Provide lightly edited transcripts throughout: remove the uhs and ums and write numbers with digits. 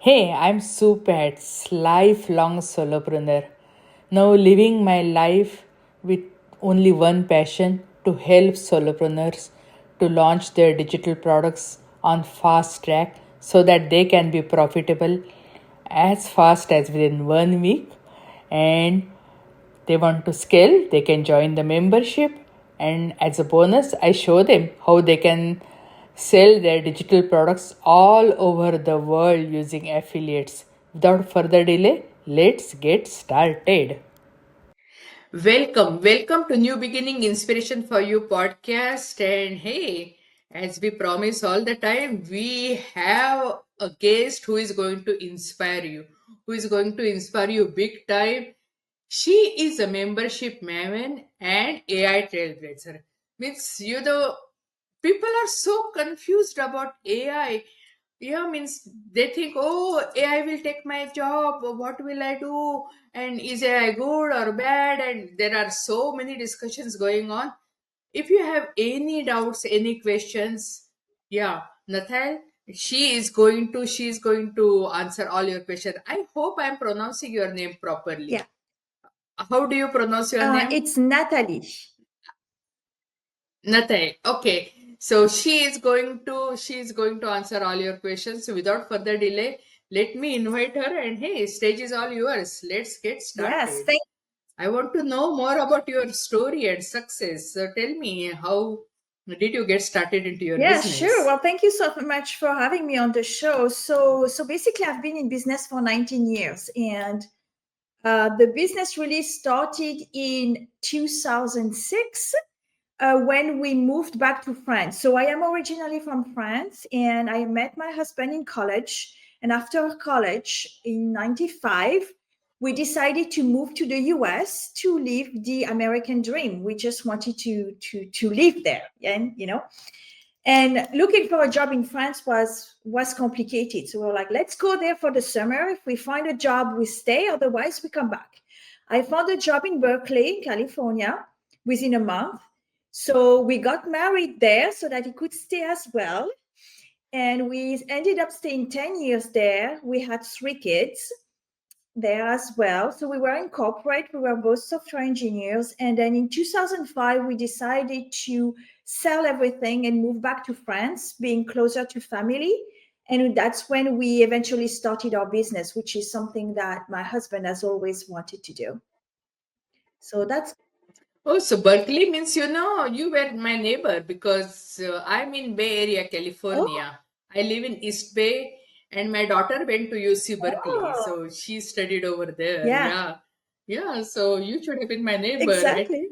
Hey, I'm Supats, lifelong solopreneur. Now living my life with only one passion to help solopreneurs to launch their digital products on fast track so that they can be profitable as fast as within 1 week, and they want to scale, they can join the membership. And as a bonus, I show them how they can sell their digital products all over the world using affiliates. Without further delay, let's get started. Welcome to New Beginning Inspiration for You podcast. And hey, as we promise all the time, we have a guest who is going to inspire you, big time. She is a membership maven and AI trailblazer. Means people are so confused about AI. Yeah, means they think, oh, AI will take my job. What will I do? And is AI good or bad? And there are so many discussions going on. If you have any doubts, any questions, yeah, Nathal, she is going to answer all your questions. I hope I'm pronouncing your name properly. Yeah, How do you pronounce your name? it's Nathalie. Nothing. Okay. So she is going to answer all your questions. So without further delay, let me invite her, and hey, stage is all yours. Let's get Yes, started. I want to know more about your story and success. So tell me, how did you get started into your yeah, sure. business? Well, thank you so much for having me on the show. So basically, I've been in business for 19 years, and the business really started in 2006 when we moved back to France. So I am originally from France, and I met my husband in college. And after college in 95, we decided to move to the US to live the American dream. We just wanted to live there. And looking for a job in France was complicated. So we were like, let's go there for the summer. If we find a job, we stay. Otherwise, we come back. I found a job in Berkeley, California, within a month. So we got married there so that he could stay as well. And we ended up staying 10 years there. We had 3 kids there as well. So we were in corporate, we were both software engineers. And then in 2005, we decided to sell everything and move back to France, being closer to family. And that's when we eventually started our business, which is something that my husband has always wanted to do. So that's, Oh, so Berkeley means you were my neighbor because I'm in Bay Area, oh, California. I live in East Bay, and my daughter went to UC Berkeley, oh, so she studied over there. yeah, Yeah, yeah. So you should have been my neighbor, right? exactly.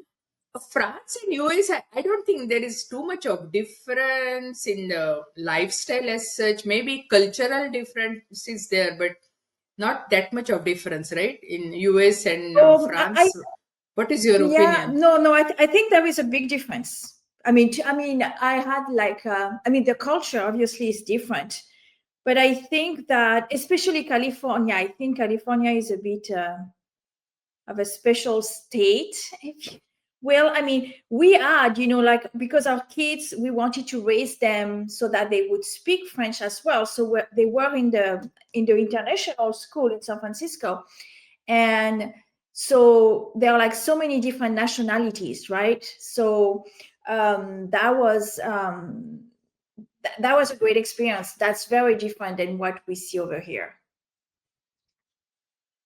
France and US, I don't think there is too much of difference in the lifestyle as such. Maybe cultural difference is there, but not that much of difference, right? In US and I France. What is your Yeah, opinion? no, I think there is a big difference. I mean, I had like, the culture obviously is different, but I think that especially California, I think California is a bit of a special state. Well, I mean, we had, like because our kids, we wanted to raise them so that they would speak French as well. So they were in the international school in San Francisco, and so there are like so many different nationalities, right? So that was a great experience. That's very different than what we see over here.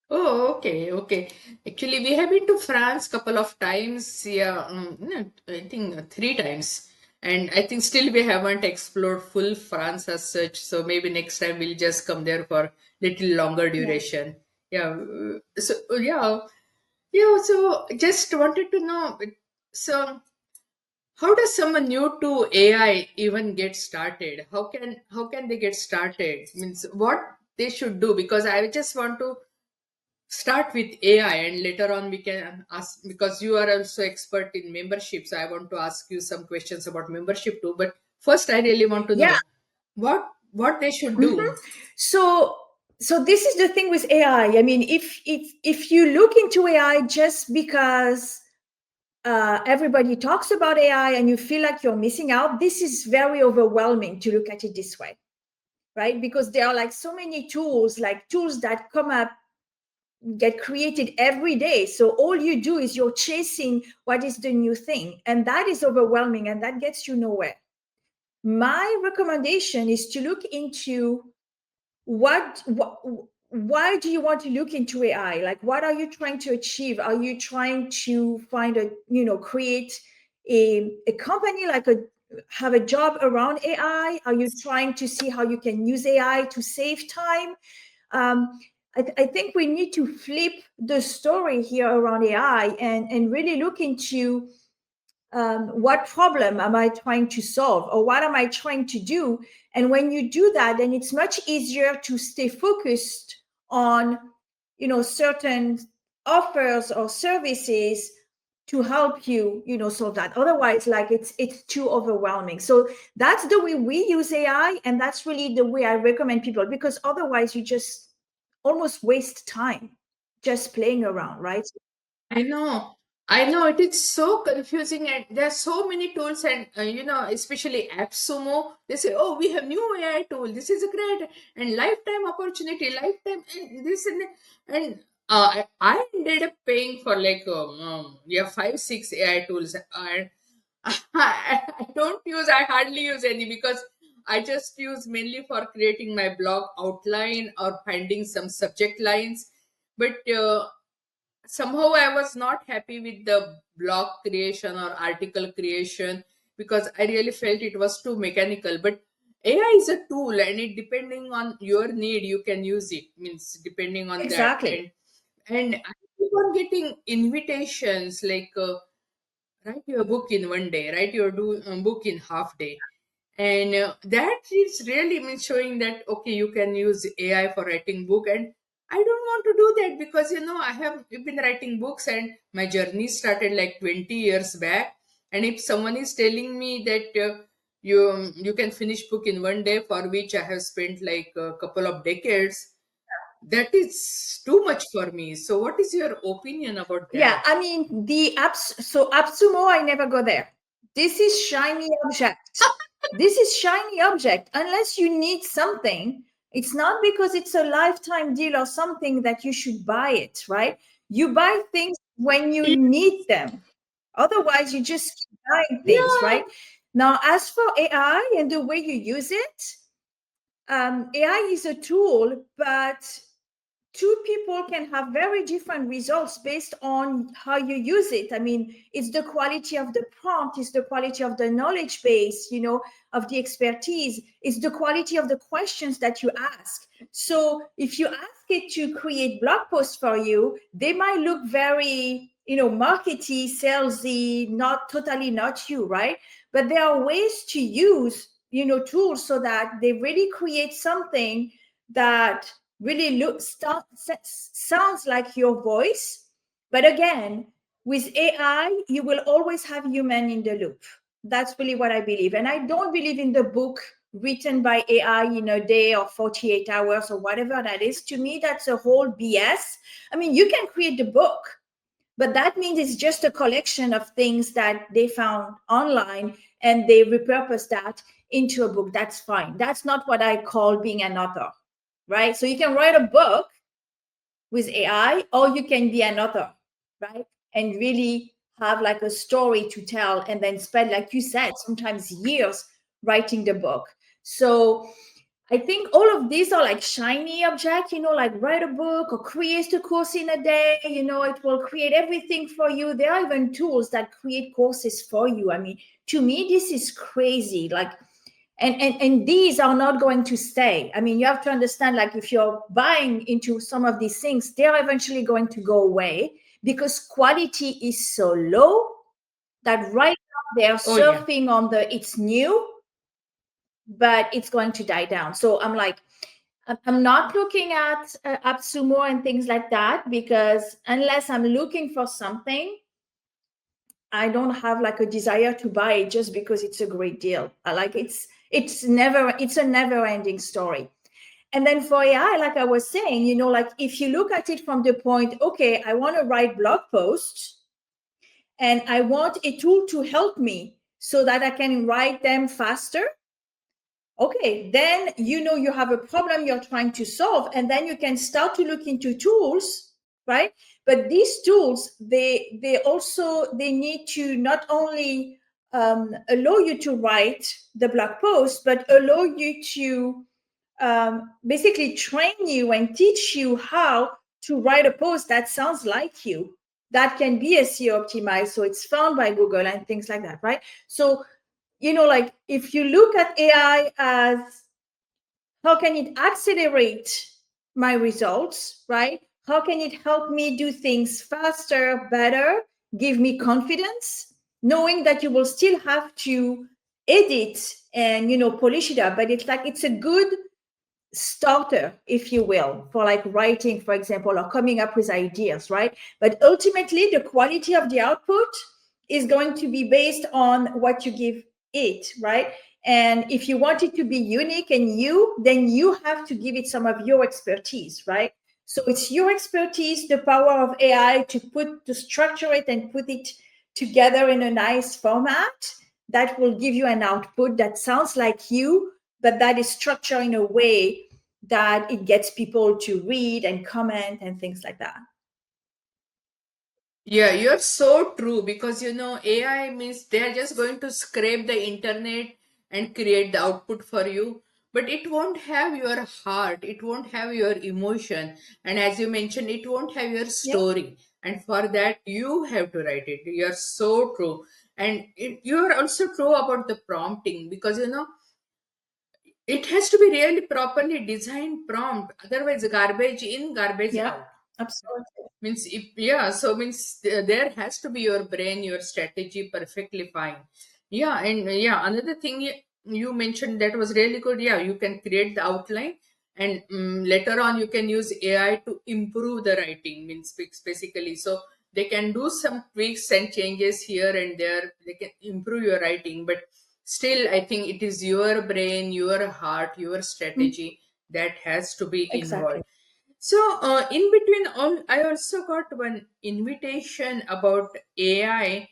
Oh, okay, okay. Actually, we have been to France couple of times. Yeah, no, I think 3 times, and I think still we haven't explored full France as such. So maybe next time we'll just come there for little longer Yeah. duration. Yeah. So yeah, yeah. So just wanted to know. So how does someone new to AI even get started? How can they get started? Means what they should do, because I just want to start with AI and later on we can ask, because you are also expert in membership. So I want to ask you some questions about membership too. But first, I really want to Yeah. know what they should Mhm. do. So so this is the thing with AI. I mean, if you look into AI just because everybody talks about AI and you feel like you're missing out, this is very overwhelming to look at it this way. right? Because there are like so many tools, like tools that come up, get created every day. So all you do is you're chasing what is the new thing, and that is overwhelming, and that gets you nowhere. My recommendation is to look into what why do you want to look into AI? Like, what are you trying to achieve? Are you trying to find a, create a company, like have a job around AI? Are you trying to see how you can use AI to save time? um, I think we need to flip the story here around AI, and really look into what problem am I trying to solve, or what am I trying to do? And when you do that, then it's much easier to stay focused on, certain offers or services to help you, solve that. Otherwise, like, it's too overwhelming. So that's the way we use AI, and that's really the way I recommend people, because otherwise you just almost waste time just playing around, right? I know. I know it is so confusing, and there are so many tools, and especially AppSumo. They say, "Oh, we have new AI tool. This is a great and lifetime opportunity, lifetime and this and I ended up paying for like 5 6 AI tools, and I don't use. I hardly use any because I just use mainly for creating my blog outline or finding some subject lines, but. Somehow I was not happy with the blog creation or article creation because I really felt it was too mechanical. But AI is a tool, and it depending on your need you can use it, means depending on that. Exactly. And I keep on getting invitations like write your book in one day, write your book in half day, and that is really means showing that okay, you can use AI for writing book. And I don't want to do that because I have been writing books, and my journey started like 20 years back. And if someone is telling me that you can finish book in one day, for which I have spent like a couple of decades, that is too much for me. So what is your opinion about Yeah, that? I mean, the apps, so AppSumo, I never go there. This is shiny object. This is shiny object. Unless you need something, it's not because it's a lifetime deal or something that you should buy it, right? You buy things when you need them. Otherwise, you just keep buying things, Yeah. right? Now, as for AI and the way you use it, AI is a tool, but two people can have very different results based on how you use it. I mean, it's the quality of the prompt, it's the quality of the knowledge base, of the expertise, it's the quality of the questions that you ask. So if you ask it to create blog posts for you, they might look very, markety, salesy, not totally not you, right? But there are ways to use, tools so that they really create something that really sounds like your voice. But again, with AI, you will always have human in the loop. That's really what I believe. And I don't believe in the book written by AI in a day or 48 hours or whatever that is. To me, that's a whole BS. I mean, you can create the book, but that means it's just a collection of things that they found online and they repurpose that into a book. That's fine. That's not what I call being an author, right? So you can write a book with AI, or you can be an author, right? And really have like a story to tell, and then spend, like you said, sometimes years writing the book. So I think all of these are like shiny objects, like write a book or create a course in a day, it will create everything for you. There are even tools that create courses for you. I mean, to me, this is crazy. Like, and these are not going to stay. I mean, you have to understand, like, if you're buying into some of these things, they're eventually going to go away because quality is so low that right now they're Oh yeah. surfing on the it's new, but it's going to die down. So I'm like, I'm not looking at AppSumo and things like that, because unless I'm looking for something, I don't have like a desire to buy it just because it's a great deal. I like it's a never ending story. And then for AI, like I was saying, like if you look at it from the point, okay, I want to write blog posts and I want a tool to help me so that I can write them faster Okay, then you have a problem you're trying to solve, and then you can start to look into tools, right? But these tools, they need to not only allow you to write the blog post, but allow you to basically train you and teach you how to write a post that sounds like you, that can be SEO optimized, so it's found by Google and things like that, right? So like if you look at AI as how can it accelerate my results, right? How can it help me do things faster, better, give me confidence, knowing that you will still have to edit and polish it up, but it's like it's a good starter, if you will, for like writing, for example, or coming up with ideas, right? But ultimately, the quality of the output is going to be based on what you give it, right? And if you want it to be unique and then you have to give it some of your expertise, right? So it's your expertise, the power of AI to structure it and put it together in a nice format that will give you an output that sounds like you, but that is structured in a way that it gets people to read and comment and things like that. Yeah, you're so true because AI means they are just going to scrape the internet and create the output for you, but it won't have your heart, it won't have your emotion, and as you mentioned, it won't have your Yeah. story. And for that, you have to write it. You're so true. And you're also true about the prompting because it has to be really properly designed prompt, otherwise, garbage in, garbage Yeah, out. absolutely. Means if, yeah, so means there has to be your brain, your strategy perfectly fine. Yeah, and yeah, another thing you mentioned that was really good. Yeah, you can create the outline, and later on you can use AI to improve the writing. Means basically, so they can do some tweaks and changes here and there. They can improve your writing, but still, I think it is your brain, your heart, your Mm, strategy that has to be exactly. involved. So, in between all, I also got one invitation about AI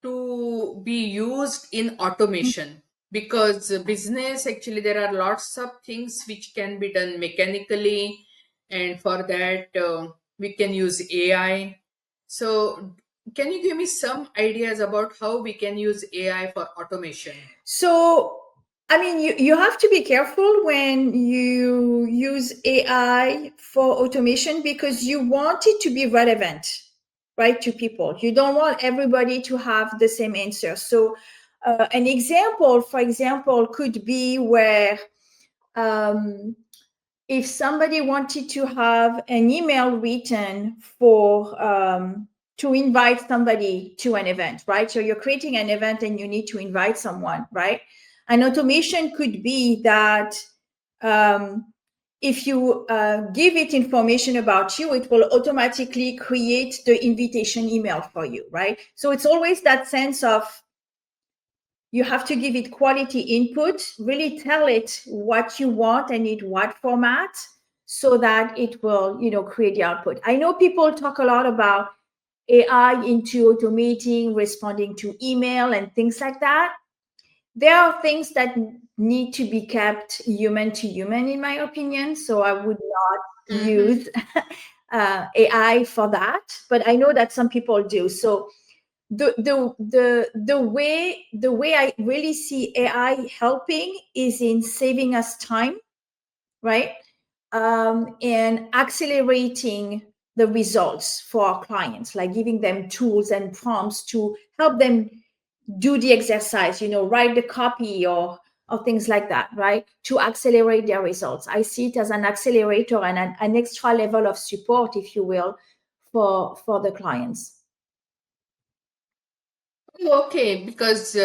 to be used in Mm. automation because business actually there are lots of things which can be done mechanically, and for that we can use AI. So, can you give me some ideas about how we can use AI for automation? So, I mean, you have to be careful when you use AI for automation because you want it to be relevant, right, to people. You don't want everybody to have the same answer. So, an example, for example, could be where um, if somebody wanted to have an email written for to invite somebody to an event, right? So you're creating an event and you need to invite someone, right? An automation could be that um, if you give it information about you, it will automatically create the invitation email for you, right? So it's always that sense of you have to give it quality input, really tell it what you want and in what format so that it will, create the output. I know people talk a lot about AI into automating, responding to email and things like that. There are things that need to be kept human to human, in my opinion. So I would not Mm-hmm. use AI for that, but I know that some people do. So the way I really see AI helping is in saving us time, right? And accelerating the results for our clients, like giving them tools and prompts to help them do the exercise, write the copy or things like that, right? To accelerate their results. I see it as an accelerator and an extra level of support, if you will, for the clients. Oh, okay, because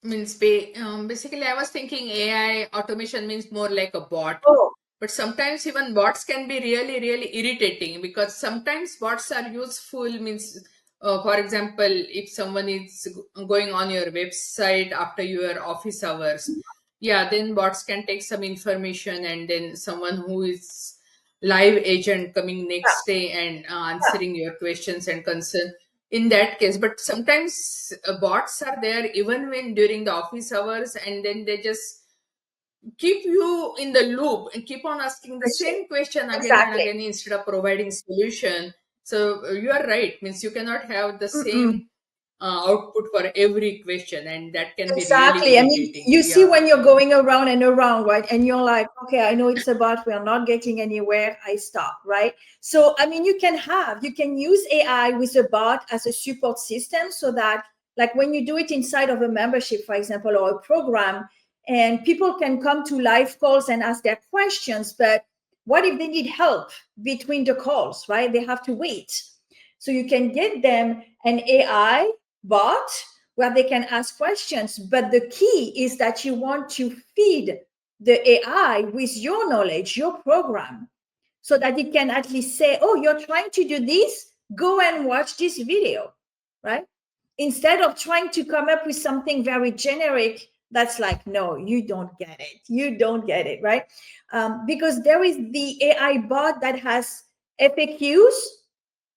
means basically I was thinking AI automation means more like a bot, Oh, but sometimes even bots can be really really irritating because sometimes bots are useful. Means for example, if someone is going on your website after your office hours, yeah, then bots can take some information, and then someone who is live agent coming yeah, next day and yeah. answering your questions and concern, in that case. But sometimes bots are there even when during the office hours, and then they just keep you in the loop and keep on asking the Question. same question again and Exactly. again instead of providing solution. So you are right, means you cannot have the Mm-mm. same output for every question, and that can be really Exactly. I mean, irritating. you see Yeah. when you're going around and around, right? And you're like, okay, I know it's about, we're not getting anywhere. I stop, right? So, I mean, you can use AI with a bot as a support system so that, like, when you do it inside of a membership, for example, or a program, and people can come to live calls and ask their questions. But what if they need help between the calls, right? They have to wait. So you can get them an AI bot where they can ask questions. But the key is that you want to feed the AI with your knowledge, your program, so that it can at least say, oh, you're trying to do this, go and watch this video, right? Instead of trying to come up with something very generic that's like, no, you don't get it. You don't get it, right? Because there is the AI bot that has FAQs,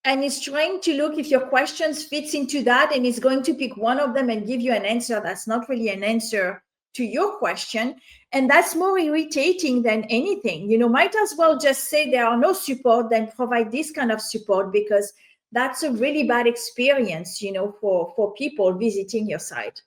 and it's trying to look if your questions fits into that, and it's going to pick one of them and give you an answer that's not really an answer to your question. And that's more irritating than anything. Might as well just say there are no support than provide this kind of support, because that's a really bad experience, for people visiting your site.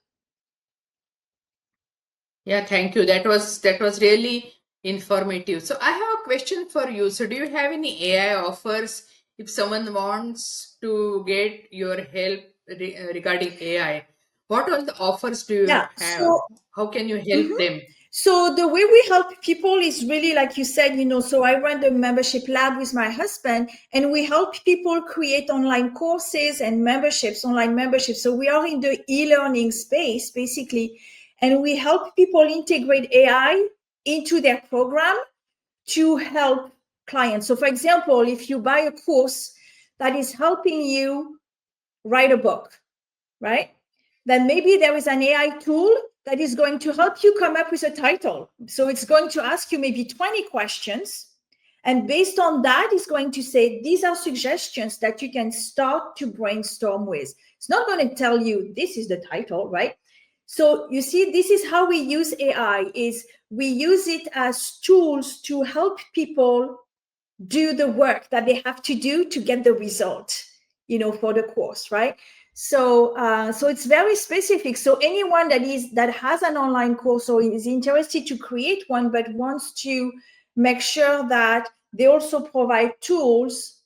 Yeah, thank you. That was really informative. So I have a question for you. So do you have any AI offers if someone wants to get your help regarding AI? What all the offers do you Yeah. have? So How can you help mhm. them? So the way we help people is really like you said, so I run the membership lab with my husband, and we help people create online courses and memberships, online memberships. So we are in the e-learning space basically, and we help people integrate AI into their program to help clients. So for example, if you buy a course that is helping you write a book, right? Then maybe there is an AI tool that is going to help you come up with a title. So it's going to ask you maybe 20 questions. And based on that, it's going to say, these are suggestions that you can start to brainstorm with. It's not going to tell you this is the title, right? So you see, this is how we use AI, is we use it as tools to help people do the work that they have to do to get the result, for the course, right? So it's very specific. So anyone that has an online course or is interested to create one but wants to make sure that they also provide tools,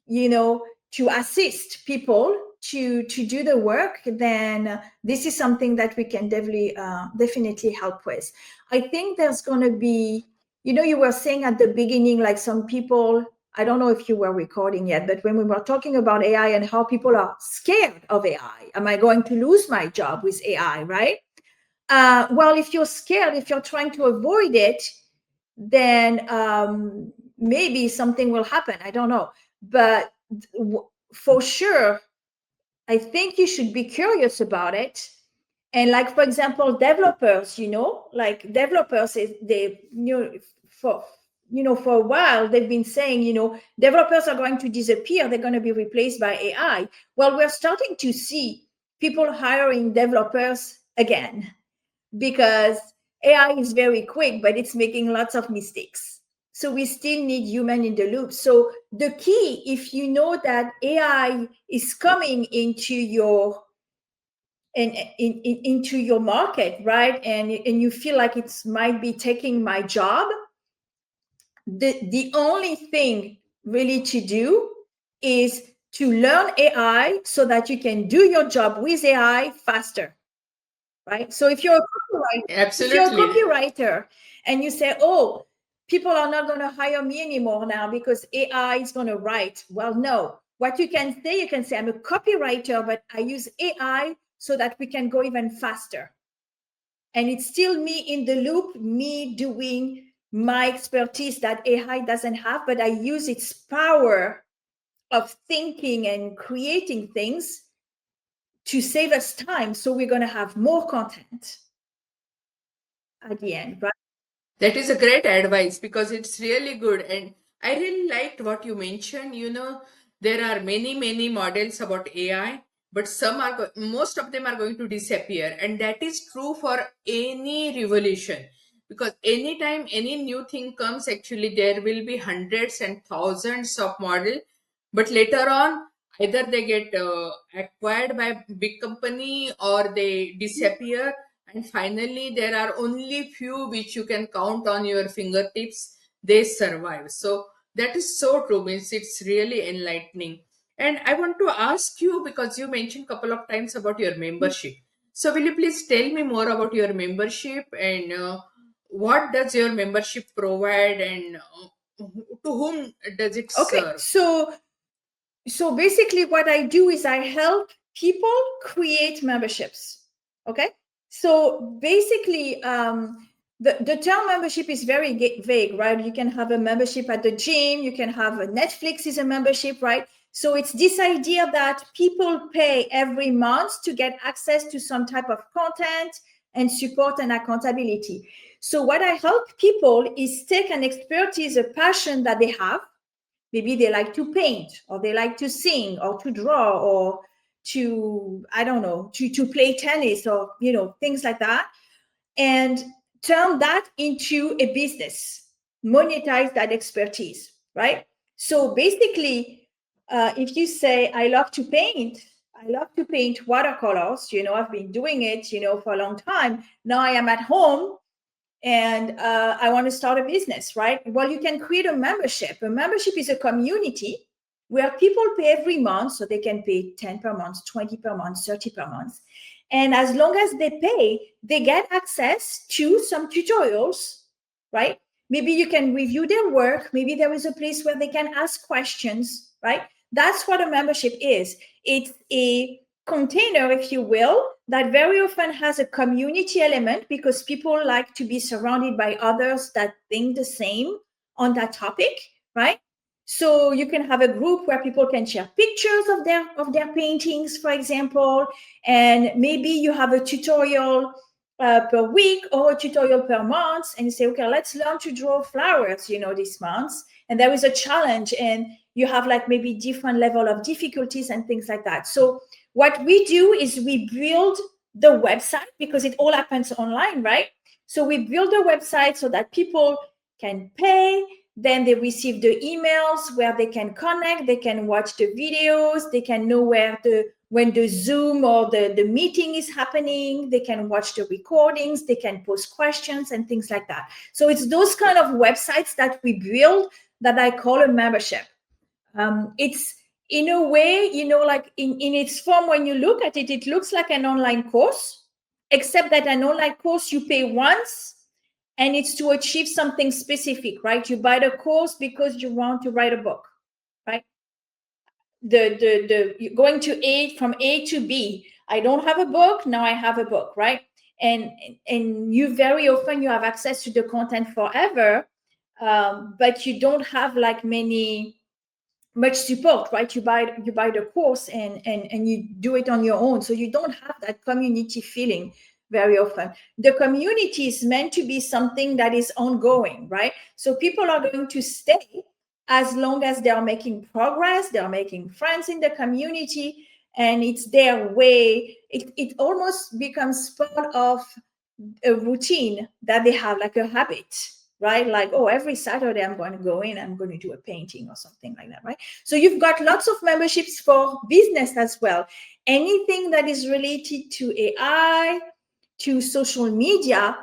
to assist people to do the work, then this is something that we can definitely help with. I think there's going to be, you were saying at the beginning, like some people, I don't know if you were recording yet, but when we were talking about AI and how people are scared of AI, am I going to lose my job with AI, right? Well, if you're scared, if you're trying to avoid it, then maybe something will happen. I don't know. But for sure, I think you should be curious about it. And like, for example, developers, like developers, they, for, for a while, they've been saying, developers are going to disappear. They're going to be replaced by AI. Well, we're starting to see people hiring developers again, because AI is very quick, but it's making lots of mistakes. So we still need human in the loop. So the key, if you know that AI is coming into your into your market, right, and you feel like it might be taking my job, the only thing really to do is to learn AI so that you can do your job with AI faster, right? So if you're a Absolutely. copywriter and you say, oh, people are not going to hire me anymore now because AI is going to write. Well, no. What you can say, I'm a copywriter, but I use AI so that we can go even faster. And it's still me in the loop, me doing my expertise that AI doesn't have, but I use its power of thinking and creating things to save us time. So we're going to have more content at the end, right? That is a great advice because it's really good. And I really liked what you mentioned, There are many models about AI, but most of them are going to disappear, and that is true for any revolution, because anytime any new thing comes, actually there will be hundreds and thousands of model, but later on either they get acquired by big company or they disappear, and finally there are only few which you can count on your fingertips, they survive. So that is so true, means it's really enlightening. And I want to ask you, because you mentioned couple of times about your membership, so will you please tell me more about your membership, and what does your membership provide, and to whom does it Okay, serve? so basically what I do is I help people create memberships. Okay, so basically the term membership is very vague, right? You can have a membership at the gym, you can have a Netflix is a membership, right? So it's this idea that people pay every month to get access to some type of content and support and accountability. So what I help people is take an expertise, a passion that they have. Maybe they like to paint, or they like to sing, or to draw, or to, I don't know, to play tennis, or things like that, and turn that into a business, monetize that expertise, right? So basically, if you say, I love to paint watercolors, I've been doing it, for a long time. Now I am at home and I want to start a business, right? Well, you can create a membership. A membership is a community where people pay every month, so they can pay 10 per month, 20 per month, 30 per month. And as long as they pay, they get access to some tutorials, right? Maybe you can review their work. Maybe there is a place where they can ask questions, right? That's what a membership is. It's a container, if you will, that very often has a community element because people like to be surrounded by others that think the same on that topic, right? So you can have a group where people can share pictures of their paintings, for example, and maybe you have a tutorial per week or a tutorial per month, and you say, okay, let's learn to draw flowers, this month, and there is a challenge, and you have like maybe different level of difficulties and things like that. So what we do is we build the website because it all happens online, right? So we build a website so that people can pay, then they receive the emails where they can connect, they can watch the videos, they can know when the Zoom or the meeting is happening, they can watch the recordings, they can post questions and things like that. So it's those kind of websites that we build that I call a membership. It's in a way, like in its form, when you look at it, it looks like an online course, except that an online course you pay once and it's to achieve something specific, right? You buy the course because you want to write a book, right? You're going to from A to B. I don't have a book, now I have a book, right? And you very often you have access to the content forever, but you don't have like much support, right? You buy the course and you do it on your own, so you don't have that community feeling very often. The community is meant to be something that is ongoing, right? So people are going to stay as long as they are making progress, they are making friends in the community, and it's their way. It almost becomes part of a routine that they have, like a habit, right? Like, oh, every Saturday I'm going to go in, I'm going to do a painting or something like that, right? So you've got lots of memberships for business as well. Anything that is related to AI, to social media,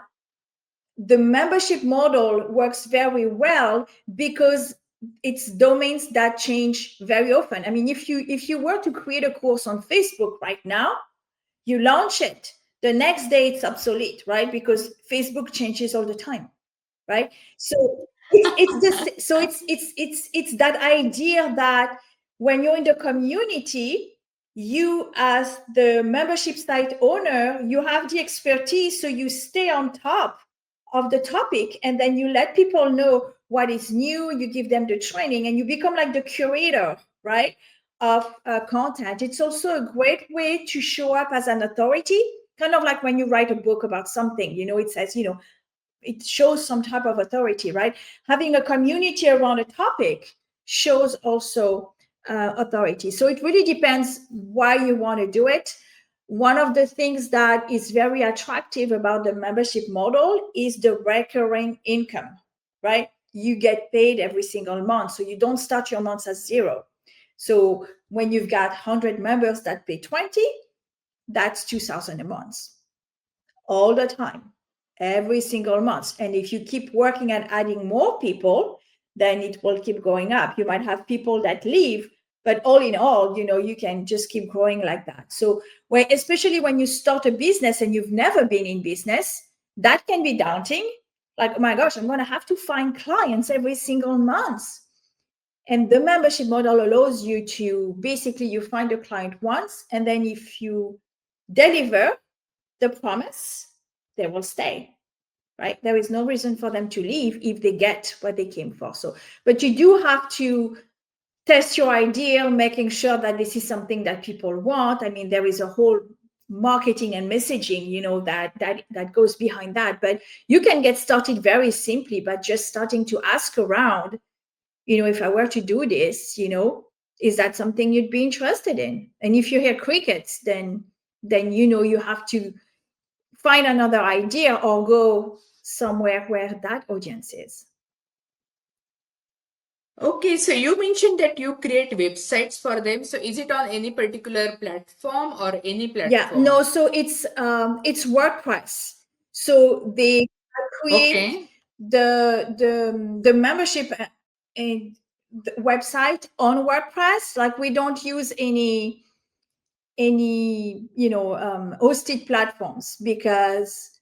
the membership model works very well because it's domains that change very often. I mean, if you were to create a course on Facebook right now, you launch it, the next day it's obsolete, right? Because Facebook changes all the time, right? So it's that idea that when you're in the community, you as the membership site owner, you have the expertise, so you stay on top of the topic, and then you let people know what is new, you give them the training, and you become like the curator, right, of content. It's also a great way to show up as an authority, kind of like when you write a book about something, it says, it shows some type of authority, right? Having a community around a topic shows also authority. So it really depends why you want to do it. One of the things that is very attractive about the membership model is the recurring income, right? You get paid every single month. So you don't start your months at zero. So when you've got 100 members that pay 20, that's 2,000 a month all the time, every single month. And if you keep working and adding more people, then it will keep going up. You might have people that leave, but all in all, you can just keep growing like that. So especially when you start a business and you've never been in business, that can be daunting. Like, oh my gosh, I'm going to have to find clients every single month. And the membership model allows you to basically, you find a client once, and then if you deliver the promise, they will stay, right? There is no reason for them to leave if they get what they came for. So, but you do have to test your idea, making sure that this is something that people want. I mean, there is a whole marketing and messaging, that goes behind that. But you can get started very simply by just starting to ask around, if I were to do this, is that something you'd be interested in? And if you hear crickets, then you have to find another idea or go somewhere where that audience is. Okay, so you mentioned that you create websites for them. So is it on any particular platform or any Yeah, platform? no, so it's WordPress. So they create Okay. the membership and the website on WordPress. Like, we don't use any hosted platforms because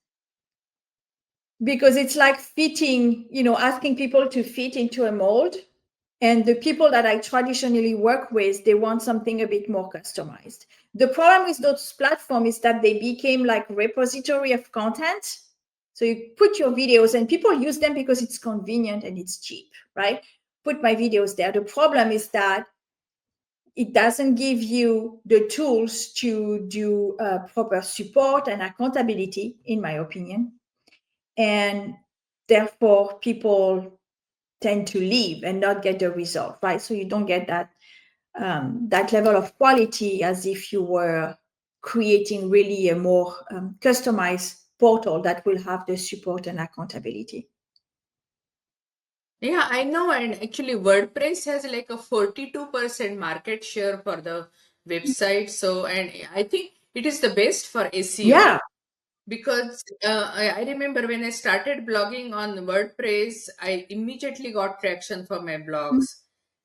it's like fitting, asking people to fit into a mold. And the people that I traditionally work with, they want something a bit more customized. The problem with those platforms is that they became like repository of content. So you put your videos and people use them because it's convenient and it's cheap, right? Put my videos there. The problem is that it doesn't give you the tools to do proper support and accountability, in my opinion. And therefore, people tend to leave and not get the result, right? So you don't get that level of quality as if you were creating really a more customized portal that will have the support and accountability. Yeah, I know. And actually, WordPress has like a 42% market share for the website. So, and I think it is the best for SEO. Yeah. Because I remember when I started blogging on WordPress, I immediately got traction for my blogs.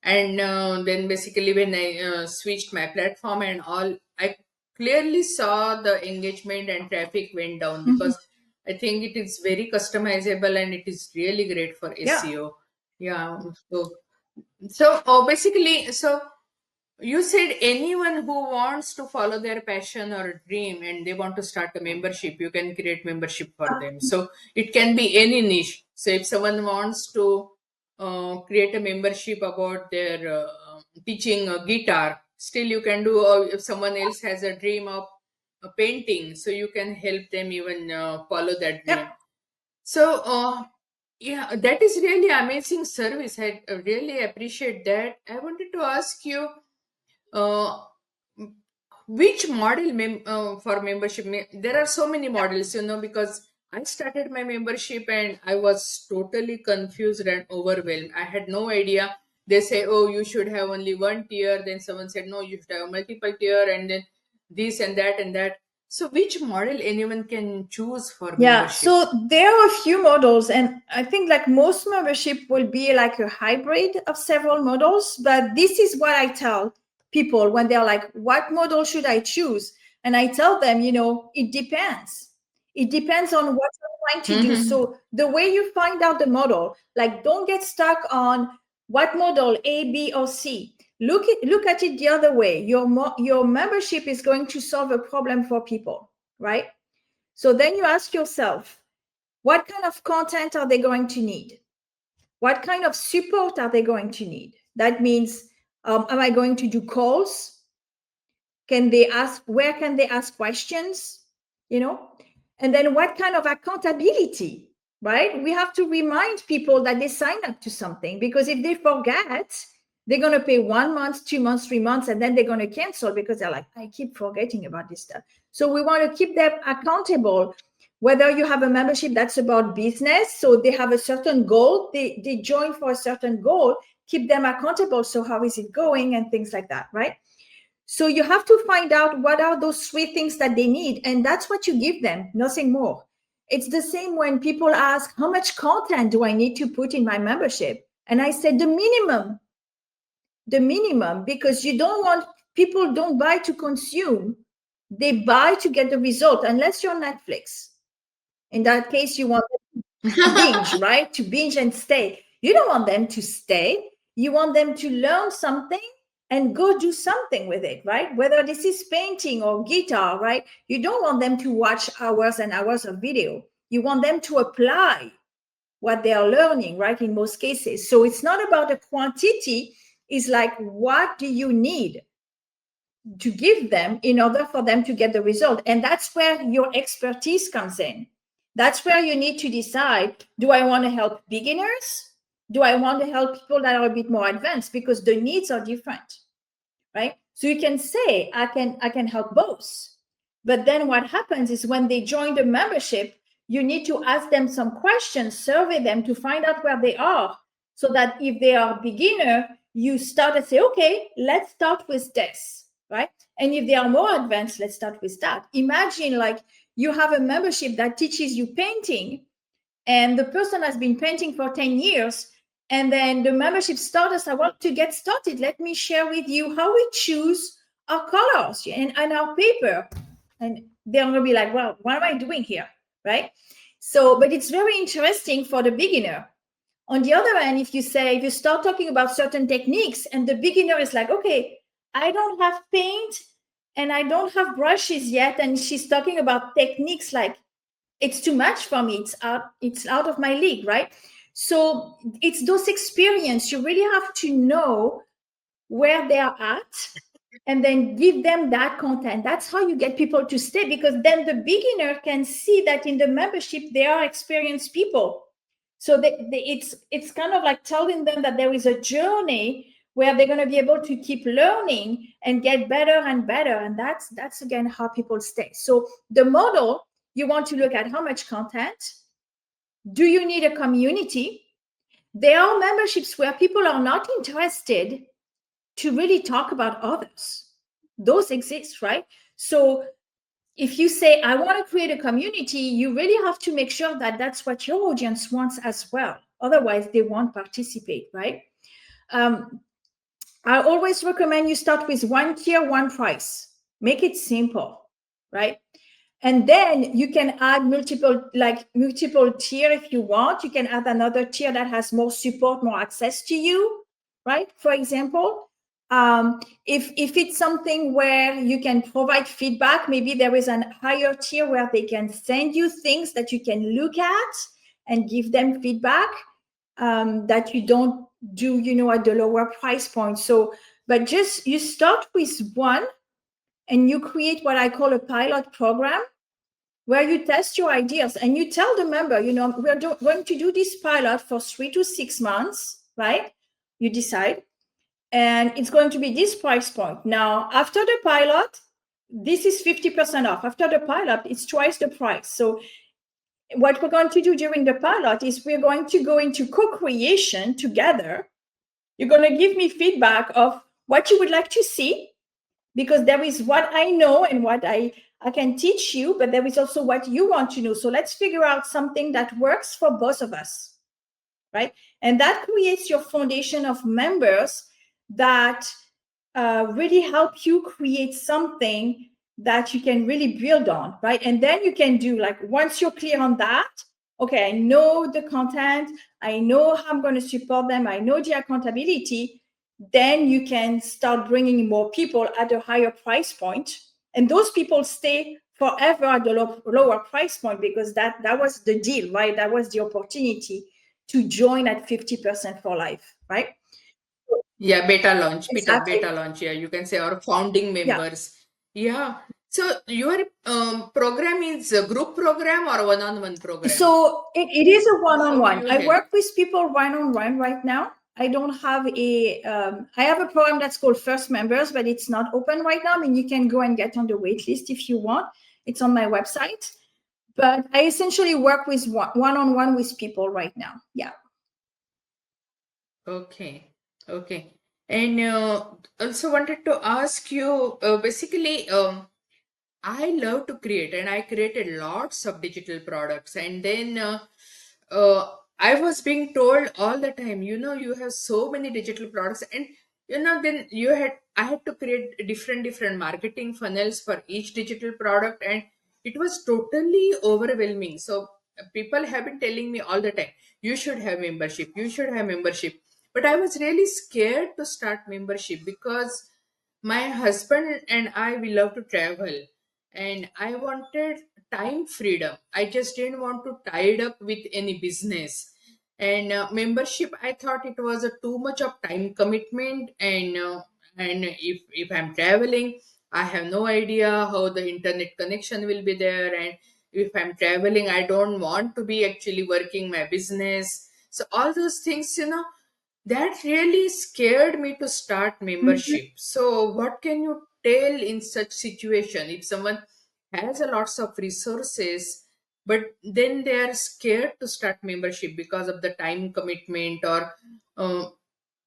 And then basically, when I switched my platform and all, I clearly saw the engagement and traffic went down Mhm. because I think it is very customizable and it is really great for Yeah. SEO. Yeah. So basically, so you said anyone who wants to follow their passion or dream and they want to start a membership, you can create membership for them. So it can be any niche. So if someone wants to create a membership about their teaching a guitar, still you can do. Or if someone else has a dream of painting, so you can help them even follow that dream. Yep. So yeah, that is really amazing service. I really appreciate that. I wanted to ask you uh, which model for membership? There are so many models, because I started my membership and I was totally confused and overwhelmed. I had no idea. They say, oh, you should have only one tier. Then someone said, no, you should have multiple tier, and then this and that and that. So, which model anyone can choose for Yeah, membership? so there are a few models, and I think like most membership will be like a hybrid of several models. But this is what I tell people when they're like, what model should I choose? And I tell them, it depends. It depends on what you're trying to do. So the way you find out the model, like, don't get stuck on what model A, B, or C. Look at it the other way. Your membership is going to solve a problem for people, right? So then you ask yourself, what kind of content are they going to need? What kind of support are they going to need? That means, am I going to do calls? Where can they ask questions? And then what kind of accountability, right? We have to remind people that they sign up to something, because if they forget, they're going to pay 1 month, 2 months, 3 months, and then they're going to cancel because they're like, I keep forgetting about this stuff. So we want to keep them accountable. Whether you have a membership that's about business, so they have a certain goal, they join for a certain goal, keep them accountable. So how is it going and things like that, right? So you have to find out what are those 3 things that they need, and that's what you give them, nothing more. It's the same when people ask, how much content do I need to put in my membership? And I said the minimum, because you don't want, people don't buy to consume, they buy to get the result, unless you're Netflix. In that case, you want them to binge, right? To binge and stay. You don't want them to stay. You want them to learn something and go do something with it, right? Whether this is painting or guitar, right? You don't want them to watch hours and hours of video. You want them to apply what they are learning, right? In most cases. So it's not about the quantity. It's like, what do you need to give them in order for them to get the result? And that's where your expertise comes in. That's where you need to decide, do I want to help beginners? Do I want to help people that are a bit more advanced? Because the needs are different, right? So you can say, I can help both. But then what happens is when they join the membership, you need to ask them some questions, survey them to find out where they are, so that if they are beginner, you start to say, okay, let's start with this, right? And if they are more advanced, let's start with that. Imagine like you have a membership that teaches you painting, and the person has been painting for 10 years, and then the membership starters, I want to get started. Let me share with you how we choose our colors and our paper. And they're going to be like, well, what am I doing here, right? So, but it's very interesting for the beginner. On the other hand, if you start talking about certain techniques and the beginner is like, okay, I don't have paint and I don't have brushes yet, and she's talking about techniques, like, it's too much for me. It's out of my league, right? So it's those experience. You really have to know where they are at and then give them that content. That's how you get people to stay, because then the beginner can see that in the membership, they are experienced people. So it's kind of like telling them that there is a journey where they're going to be able to keep learning and get better and better. And that's again, how people stay. So the model, you want to look at how much content. Do you need a community? There are memberships where people are not interested to really talk about others. Those exist, right? So if you say, I want to create a community, you really have to make sure that that's what your audience wants as well. Otherwise, they won't participate, right? I always recommend you start with 1 tier, 1 price. Make it simple, right? And then you can add multiple tier if you want. You can add another tier that has more support, more access to you, right? For example, if it's something where you can provide feedback, maybe there is a higher tier where they can send you things that you can look at and give them feedback, that you don't do, at the lower price point. So, but just you start with 1 and you create what I call a pilot program, where you test your ideas and you tell the member, we're going to do this pilot for 3 to 6 months, right? You decide, and it's going to be this price point. Now, after the pilot, this is 50% off. After the pilot, it's twice the price. So what we're going to do during the pilot is we're going to go into co-creation together. You're going to give me feedback of what you would like to see, because there is what I know and what I can teach you, but there is also what you want to know. So let's figure out something that works for both of us, right? And that creates your foundation of members that really help you create something that you can really build on, right? And then you can do, like, once you're clear on that, okay, I know the content, I know how I'm going to support them, I know the accountability, then you can start bringing more people at a higher price point. And those people stay forever at the lower price point, because that was the deal, right? That was the opportunity to join at 50% for life, right? Yeah, beta launch, Exactly. beta launch. Yeah, you can say our founding Yeah. members. Yeah. So your program is a group program or one-on-one program? So it is a How do one-on-one. you I help? work with people one-on-one right now. I don't have a, I have a program that's called First Members, but it's not open right now. I mean, you can go and get on the wait list if you want. It's on my website. But I essentially work with one-on-one with people right now. Yeah. Okay. Okay. And also wanted to ask you, basically, I love to create, and I created lots of digital products. And then I was being told all the time, you have so many digital products, and then I had to create different marketing funnels for each digital product, and it was totally overwhelming. So people have been telling me all the time, you should have membership, you should have membership. But I was really scared to start membership because my husband and I, we love to travel, and I wanted time freedom. I just didn't want to tie it up with any business. And membership, I thought it was a too much of time commitment, and if I'm traveling, I have no idea how the internet connection will be there, and if I'm traveling, I don't want to be actually working my business. So all those things, that really scared me to start Mhm. membership. So what can you tell in such situation if someone has a lots of resources, but then they are scared to start membership because of the time commitment, or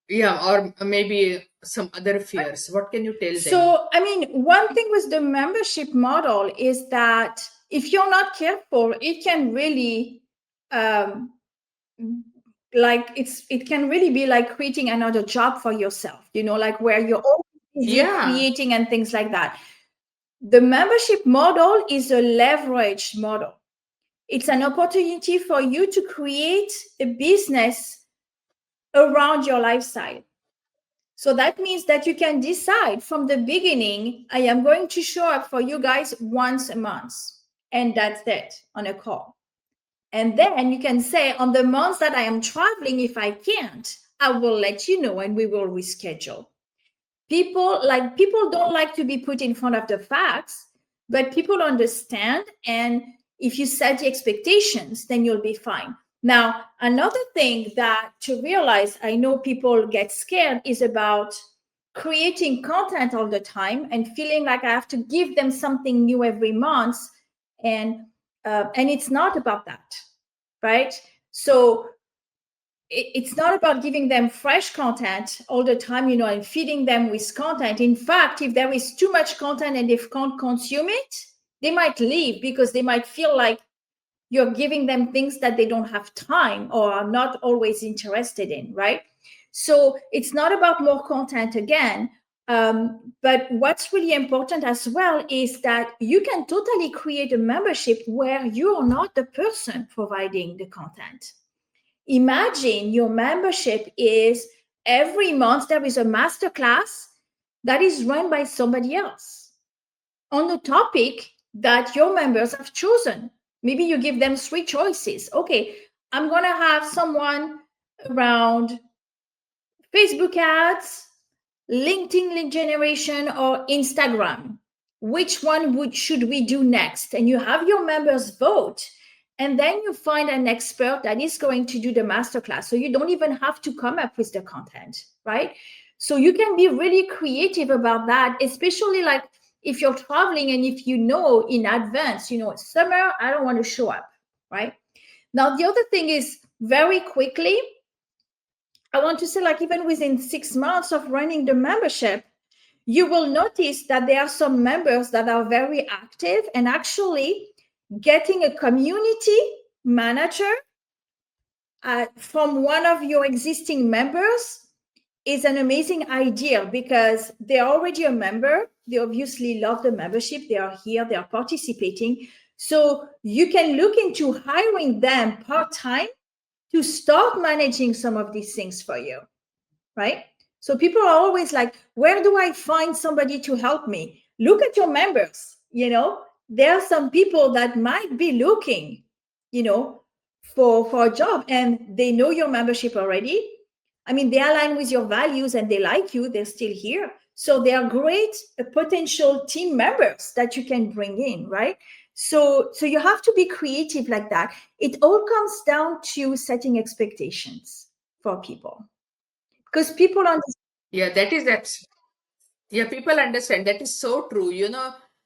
yeah, or maybe some other fears? What can you tell them? So, I mean, one thing with the membership model is that if you're not careful, it can really, um, it can really be like creating another job for yourself, like where you're always busy Yeah. creating and things like that. The membership model is a leverage model. It's an opportunity for you to create a business around your lifestyle. So that means that you can decide from the beginning, I am going to show up for you guys once a month. And that's it on a call. And then you can say, on the months that I am traveling, if I can't, I will let you know and we will reschedule. People don't like to be put in front of the facts, but people understand. And if you set the expectations, then you'll be fine. Now, another thing that to realize, I know people get scared, is about creating content all the time and feeling like I have to give them something new every month. And it's not about that, right? So it's not about giving them fresh content all the time, and feeding them with content. In fact, if there is too much content and they can't consume it, they might leave because they might feel like you're giving them things that they don't have time or are not always interested in, right? So it's not about more content again. But what's really important as well is that you can totally create a membership where you are not the person providing the content. Imagine your membership is every month there is a masterclass that is run by somebody else on a topic that your members have chosen. Maybe you give them three choices. Okay, I'm going to have someone around Facebook ads, LinkedIn lead generation, or Instagram. Which one should we do next? And you have your members vote. And then you find an expert that is going to do the masterclass. So you don't even have to come up with the content, right? So you can be really creative about that, especially like if you're traveling and if you know in advance, summer, I don't want to show up, right? Now, the other thing is very quickly, I want to say, like, even within 6 months of running the membership, you will notice that there are some members that are very active, and actually getting a community manager from one of your existing members is an amazing idea because they're already a member. They obviously love the membership. They are here, they are participating. So you can look into hiring them part-time to start managing some of these things for you, right? So people are always like, where do I find somebody to help me? Look at your members. There are some people that might be looking, for a job, and they know your membership already. I mean, they align with your values and they like you, they're still here. So they are great potential team members that you can bring in, right? So you have to be creative like that. It all comes down to setting expectations for people. because people understand. Yeah, that is that. Yeah, people understand. That is so true.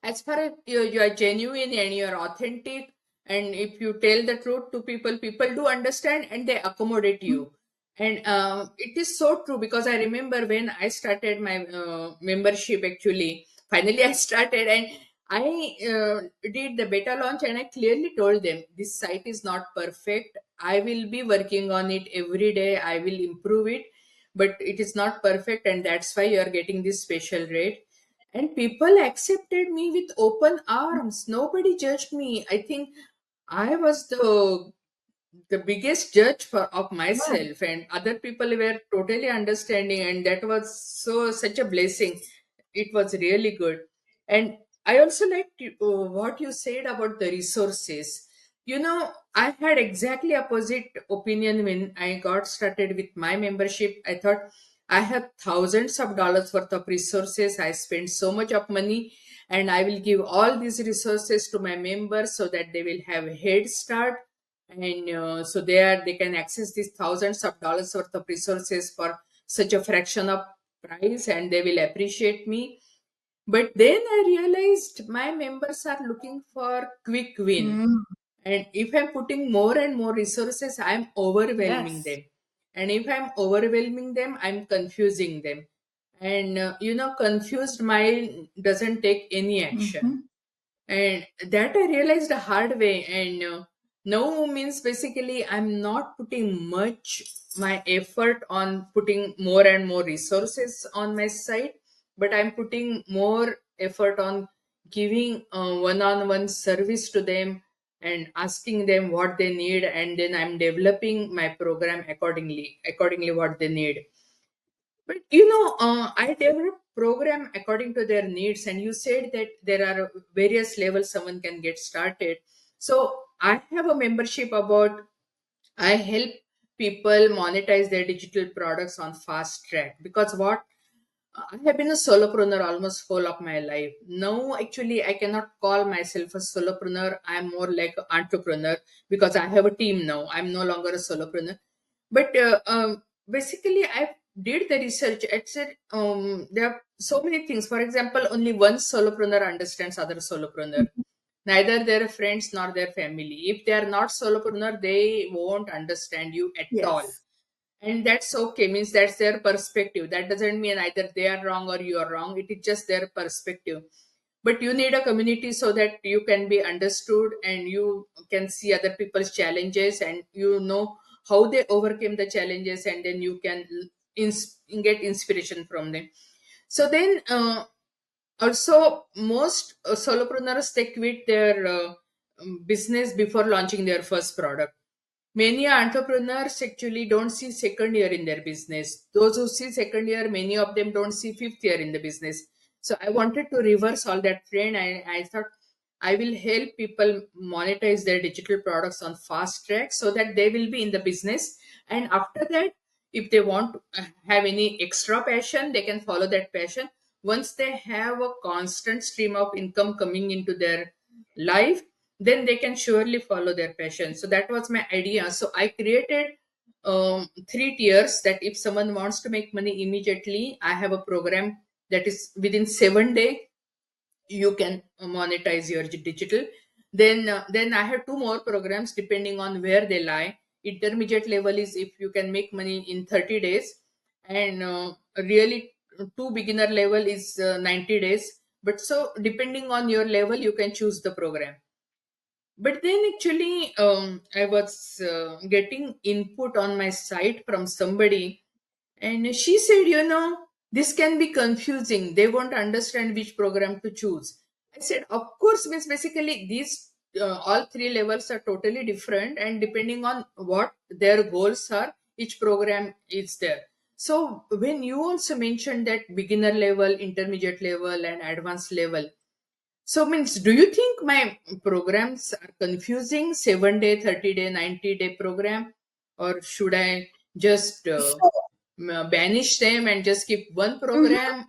As far as you are genuine and you're authentic, and if you tell the truth to people, people do understand and they accommodate you. And it is so true because I remember when I started my membership, actually, finally I started and I did the beta launch and I clearly told them this site is not perfect. I will be working on it every day. I will improve it, but it is not perfect, and that's why you are getting this special rate. And people accepted me with open arms. Nobody judged me. I think I was the biggest judge of Yeah. myself, and other people were totally understanding, and that was such a blessing. It was really good. And I also liked what you said about the resources. I had exactly opposite opinion when I got started with my membership. I thought I have thousands of dollars worth of resources. I spend so much of money, and I will give all these resources to my members so that they will have a head start, and so they can access these thousands of dollars worth of resources for such a fraction of price, and they will appreciate me. But then I realized my members are looking for quick win, Mm, and if I'm putting more and more resources, I'm overwhelming yes. them, and if I'm overwhelming them, I'm confusing them. And confused mind doesn't take any action, Hmm. and that I realized the hard way. And now means basically I'm not putting much my effort on putting more and more resources on my site, but I'm putting more effort on giving one-on-one service to them and asking them what they need, and then I'm developing my program accordingly what they need. But I develop program according to their needs, and you said that there are various levels someone can get started. So I have a membership about I help people monetize their digital products on fast track, because what I have been a solopreneur almost whole of my life. Now, actually, I cannot call myself a solopreneur. I'm more like an entrepreneur because I have a team now. I'm no longer a solopreneur. But basically, I did the research. It said there are so many things. For example, only one solopreneur understands other solopreneur. Neither their friends nor their family. If they are not solopreneur, they won't understand you at all, Yes. and that's okay. Means that's their perspective. That doesn't mean either they are wrong or you are wrong. It is just their perspective. But you need a community so that you can be understood and you can see other people's challenges, and how they overcame the challenges, and then you can get inspiration from them. So then also most solopreneurs, they quit their business before launching their first product. Many entrepreneurs actually don't see second year in their business. Those who see second year, many of them don't see fifth year in the business. So I wanted to reverse all that trend. I thought I will help people monetize their digital products on fast track so that they will be in the business. And after that, if they want to have any extra passion, they can follow that passion. Once they have a constant stream of income coming into their life, then they can surely follow their passion. So that was my idea. So I created 3 tiers, that if someone wants to make money immediately, I have a program that is within 7 days you can monetize your digital. Then I have two more programs depending on where they lie. Intermediate level is if you can make money in 30 days, and really two beginner level is 90 days. But so depending on your level you can choose the program. But then actually, I was getting input on my site from somebody, and she said, this can be confusing. They won't understand which program to choose. I said, of course, means basically these all three levels are totally different, and depending on what their goals are, each program is there. So when you also mentioned that beginner level, intermediate level, and advanced level, so means, do you think my programs are confusing? 7 day, 30 day, 90 day program, or should I just So, banish them and just keep one mhm. program?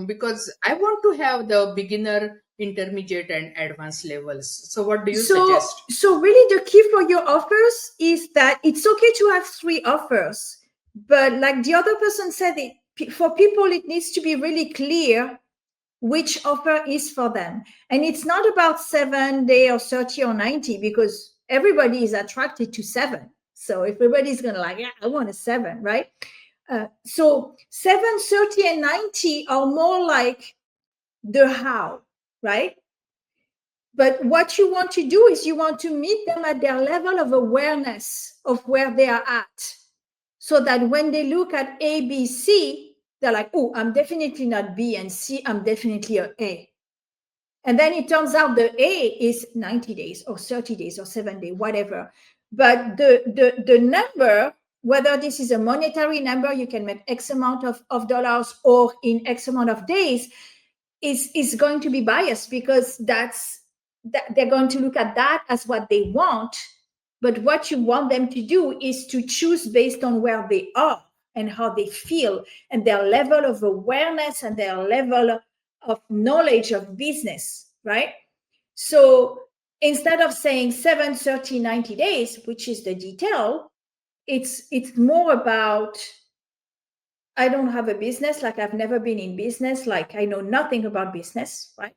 Because I want to have the beginner, intermediate, and advanced levels. So, what do you so suggest? so really the key for your offers is that it's okay to have three offers, But like the other person said, for people, it needs to be really clear which offer is for them. And it's not about 7 day or 30 or 90, because everybody is attracted to 7. So everybody's going to like, yeah, I want a 7, right? So 7, 30, and 90 are more like the how, right? But what you want to do is you want to meet them at their level of awareness of where they are at, so that when they look at A, B, C, they're like, oh, I'm definitely not B, and C, I'm definitely a A. And then it turns out the A is 90 days or 30 days or 7 days, whatever. But the number, whether this is a monetary number, you can make X amount of dollars, or in X amount of days, is going to be biased, because they're going to look at that as what they want. But what you want them to do is to choose based on where they are and how they feel and their level of awareness and their level of knowledge of business, right? So instead of saying 7, 30, 90 days, which is the detail, it's more about, I don't have a business, like I've never been in business, like I know nothing about business, right?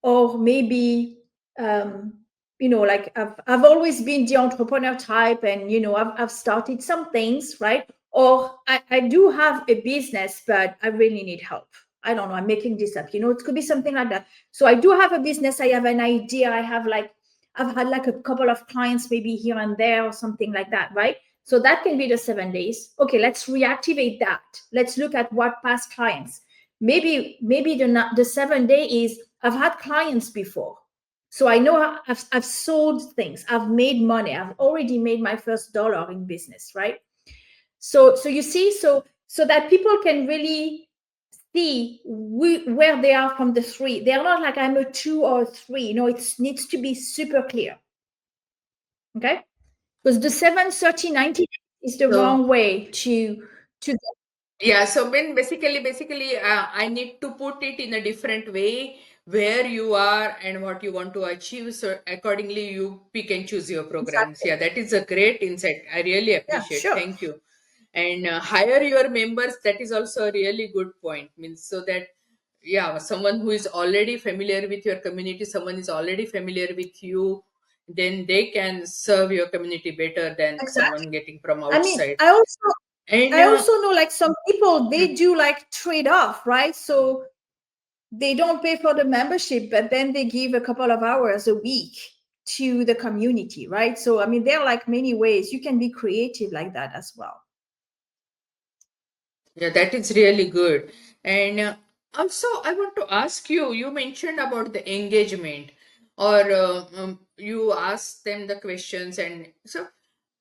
Or maybe, like I've always been the entrepreneur type, and I've started some things, right? Or I do have a business, but I really need help. I don't know, I'm making this up, it could be something like that. So I do have a business, I have an idea, I've had like a couple of clients maybe here and there or something like that, right? So that can be the 7 days. Okay, let's reactivate that. Let's look at what past clients. Maybe the 7 day is, I've had clients before, so I know I've sold things, I've made money, I've already made my first dollar in business, right? So you see, so that people can really see where they are from the 3. They're not like, I'm a 2 or a 3. It needs to be super clear. Okay, because the 7, 30, 90 is the So wrong way to yeah, so when basically, I need to put it in a different way where you are and what you want to achieve. So accordingly, you pick and choose your programs. exactly. Yeah, that is a great insight. I really Yeah, appreciate. sure. Thank you. And hire your members. That is also a really good point. Means so that, yeah, someone who is already familiar with your community, someone is already familiar with you, then they can serve your community better than Exactly. someone getting from I mean, outside. I also And I also know, like, some people, hmm. they do like trade off, right? So they don't pay for the membership, but then they give a couple of hours a week to the community, right? So I mean, there are like many ways you can be creative like that as well. Yeah, that is really good. And also, I want to ask you, you mentioned about the engagement, or you asked them the questions. And so,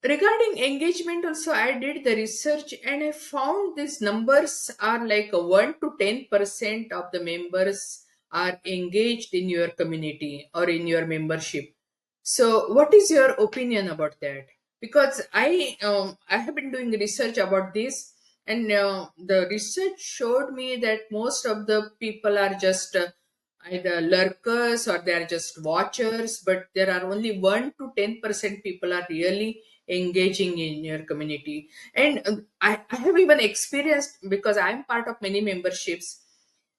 regarding engagement, also, I did the research and I found these numbers are like a 1 to 10% of the members are engaged in your community or in your membership. So, what is your opinion about that? Because I have been doing research about this, and the research showed me that most of the people are just either lurkers or they are just watchers, but there are only 1 to 10% people are really engaging in your community. And I have even experienced, because I'm part of many memberships.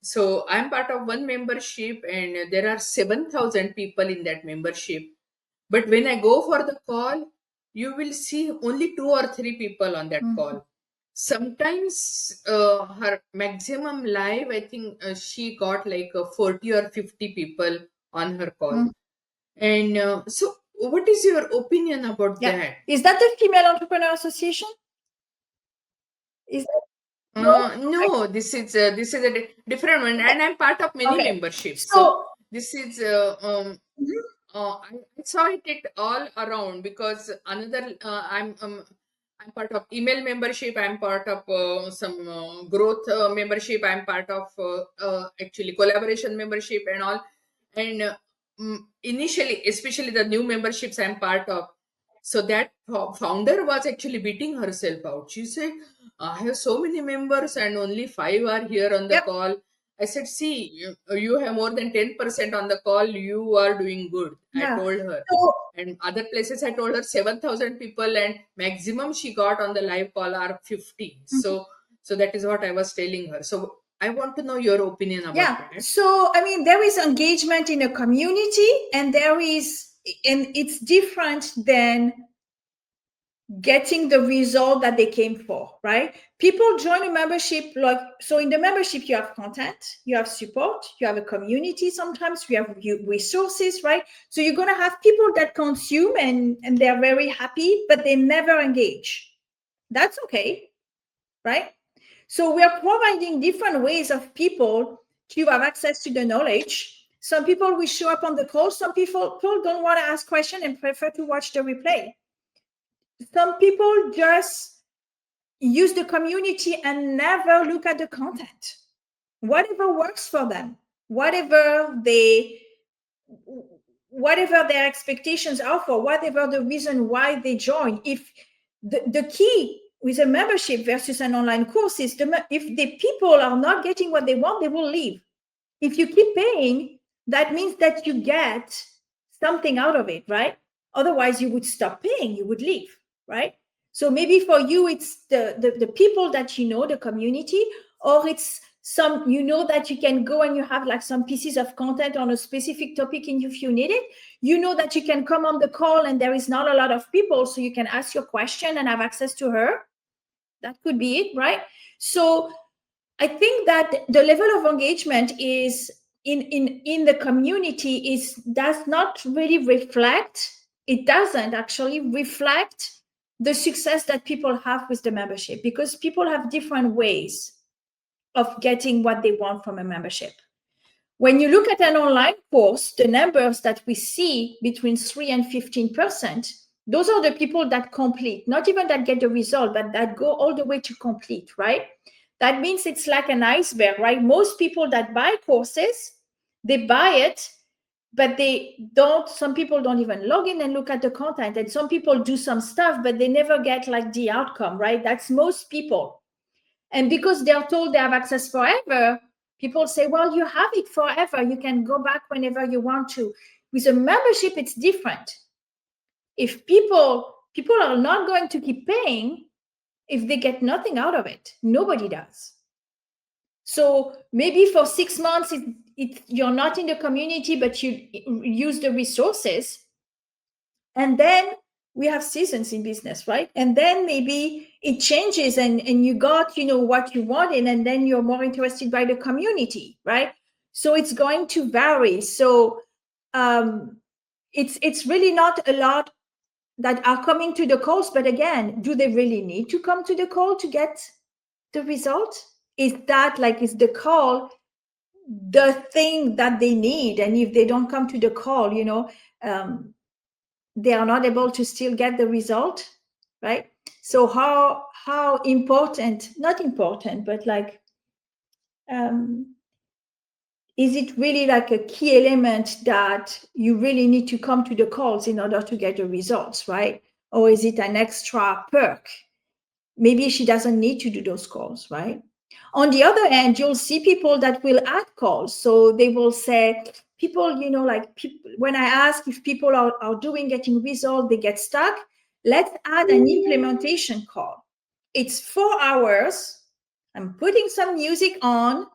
So I'm part of one membership, and there are 7,000 people in that membership, but when I go for the call, you will see only 2 or 3 people on that Mhm. call. Sometimes her maximum live, I think she got like 40 or 50 people on her call. Mhm. And so, what is your opinion about Yeah. that? Is that the Female Entrepreneur Association? Is that no? Okay. No, this is a different one, Okay. and I'm part of many Okay. memberships. So So this is mhm. I saw it all around, because another I'm part of email membership. I'm part of some growth membership. I'm part of actually collaboration membership and all. And initially, especially the new memberships I'm part of, so that founder was actually beating herself out. She said, I have so many members and only 5 are here on the Yep. call. I said, see, you have more than 10% on the call. You are doing good. I Yeah. told her. So And other places, I told her 7,000 people, and maximum she got on the live call are 50. So that is what I was telling her. So I want to know your opinion about yeah. that. So I mean, there is engagement in a community, and it's different than getting the result that they came for, right? People join a membership, like, so in the membership you have content, you have support, you have a community, sometimes you have resources, right? So you're going to have people that consume and they're very happy, but they never engage. That's okay, right? So we are providing different ways of people to have access to the knowledge. Some people will show up on the call, some people don't want to ask questions and prefer to watch the replay. Some people just use the community and never look at the content. Whatever works for them, whatever their expectations are for, whatever the reason why they join. If the key with a membership versus an online course is if the people are not getting what they want, they will leave. If you keep paying, that means that you get something out of it, right? Otherwise, you would stop paying, you would leave, right? So maybe for you, it's the people that you know, the community, or it's some, you know, that you can go and you have like some pieces of content on a specific topic, and if you need it, you know that you can come on the call and there is not a lot of people, so you can ask your question and have access to her. That could be it, right? So I think that the level of engagement is in the community does not really reflect. It doesn't actually reflect the success that people have with the membership, because people have different ways of getting what they want from a membership. When you look at an online course, the numbers that we see between 3 and 15%, those are the people that complete, not even that get the result, but that go all the way to complete, right? That means it's like an iceberg, right? Most people that buy courses, they buy it, but some people don't even log in and look at the content. And some people do some stuff, but they never get like the outcome, right? That's most people. And because they're told they have access forever, people say, well, you have it forever. You can go back whenever you want to. With a membership, it's different. If people are not going to keep paying if they get nothing out of it. Nobody does. So maybe for 6 months, you're not in the community, but you use the resources. And then we have seasons in business, right? And then maybe it changes and you got, what you wanted, and then you're more interested by the community, right? So it's going to vary. So it's really not a lot that are coming to the calls, but again, do they really need to come to the call to get the result? Is the call the thing that they need? And if they don't come to the call, they are not able to still get the result, right? So how important, not important, but is it really like a key element that you really need to come to the calls in order to get the results, right? Or is it an extra perk? Maybe she doesn't need to do those calls, right? On the other hand, you'll see people that will add calls. So they will say, people, when I ask if people are getting results, they get stuck. Let's add an implementation call. It's 4 hours. I'm putting some music on,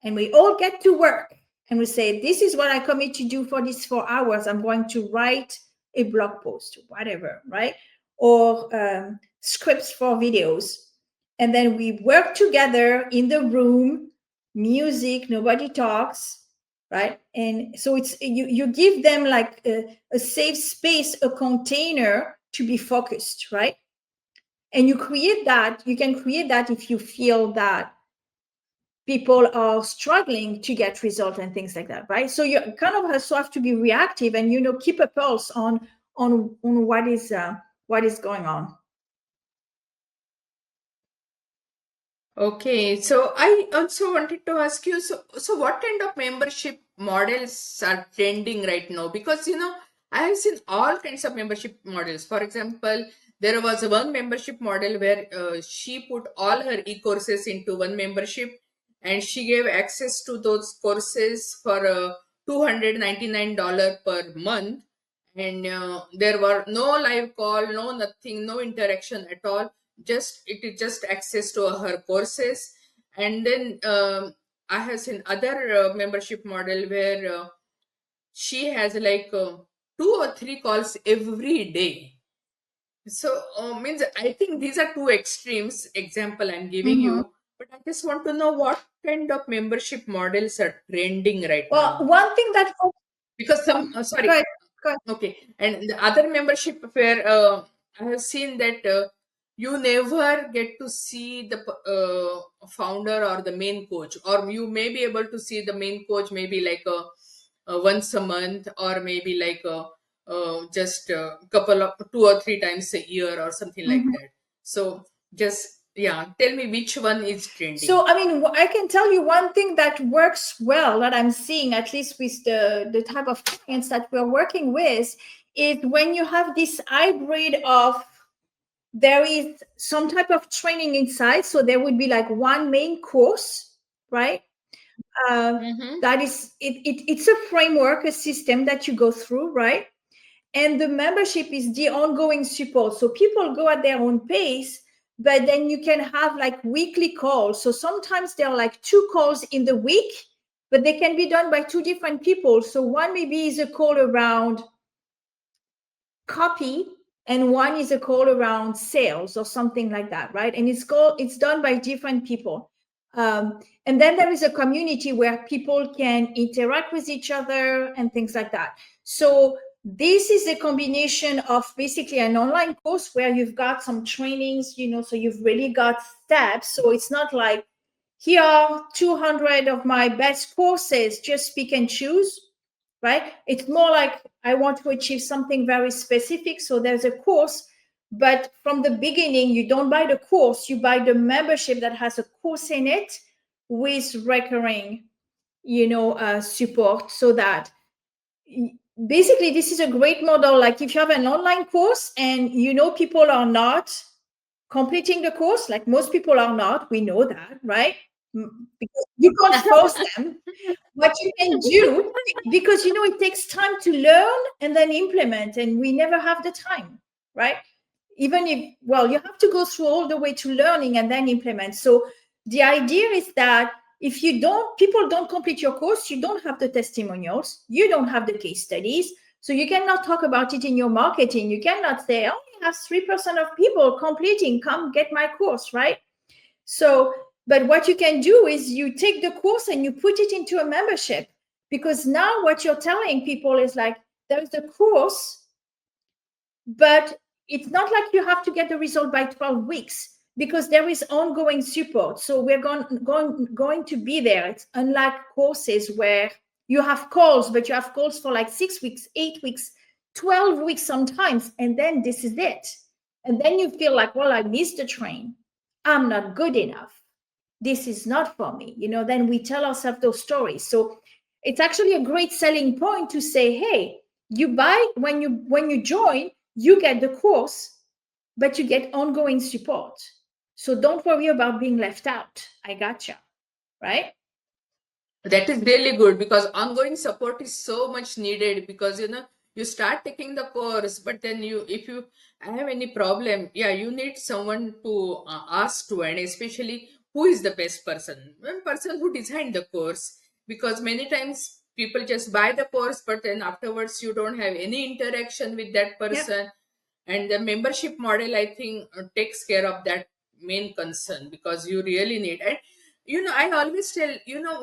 and we all get to work. And we say, this is what I commit to do for these 4 hours. I'm going to write a blog post, whatever, right? Or scripts for videos. And then we work together in the room, music, nobody talks, right? And so it's you give them like a safe space, a container to be focused, right? And you can create that if you feel that people are struggling to get results and things like that, right? So you kind of also have to be reactive and keep a pulse on what is going on. Okay, so I also wanted to ask you, so what kind of membership models are trending right now? Because I have seen all kinds of membership models. For example, there was one membership model where she put all her e-courses into one membership, and she gave access to those courses for $299 per month. And there were no live call, no nothing, no interaction at all. Just it is just access to her courses. And then I have seen other membership model where she has like 2 or 3 calls every day. So means I think these are two extremes example I'm giving Mhm. you, but I just want to know what kind of membership models are trending right Well, now. one thing that Because some go sorry, ahead, go ahead. okay, and the other membership where I have seen that you never get to see the founder or the main coach, or you may be able to see the main coach maybe like once a month, or maybe like just a couple of 2 or 3 times a year or something like Mhm. that. So just yeah, tell me which one is trending. So, I mean, I can tell you one thing that works well that I'm seeing, at least with the type of clients that we're working with, is when you have this hybrid of there is some type of training inside. So there would be like one main course, right? Uh, Mm-hmm. that is, it's a framework, a system that you go through, right? And the membership is the ongoing support. So people go at their own pace, but then you can have like weekly calls. So sometimes there are like 2 calls in the week, but they can be done by 2 different people. So one maybe is a call around copy, and one is a call around sales or something like that, right? And it's done by different people. And then there is a community where people can interact with each other and things like that. So this is a combination of basically an online course where you've got some trainings, so you've really got steps. So it's not like here are 200 of my best courses, just pick and choose, right? It's more like I want to achieve something very specific. So there's a course, but from the beginning, you don't buy the course, you buy the membership that has a course in it with recurring, support, so that basically this is a great model. Like if you have an online course and people are not completing the course, like most people are not, we know that, right? Because you can't force them. What you can do, because it takes time to learn and then implement, and we never have the time, right? Even if, well, you have to go through all the way to learning and then implement. So the idea is that if people don't complete your course, you don't have the testimonials, you don't have the case studies, so you cannot talk about it in your marketing. You cannot say, oh, you have 3% of people completing, come get my course, right? So, but what you can do is you take the course and you put it into a membership, because now what you're telling people is like, there's the course, but it's not like you have to get the result by 12 weeks, because there is ongoing support. So we're going to be there. It's unlike courses where you have calls, but you have calls for like 6 weeks, 8 weeks, 12 weeks sometimes, and then this is it. And then you feel like, well, I missed the train. I'm not good enough. This is not for me. Then we tell ourselves those stories. So it's actually a great selling point to say, hey, you buy, when you join, you get the course, but you get ongoing support. So don't worry about being left out. I gotcha. Right? That is really good, because ongoing support is so much needed, because you start taking the course, but then if you have any problem, yeah, you need someone to ask to, and especially who is the best person? One person who designed the course, because many times people just buy the course, but then afterwards you don't have any interaction with that Yep. person. And the membership model, I think, takes care of that main concern, because you really need. And I always tell,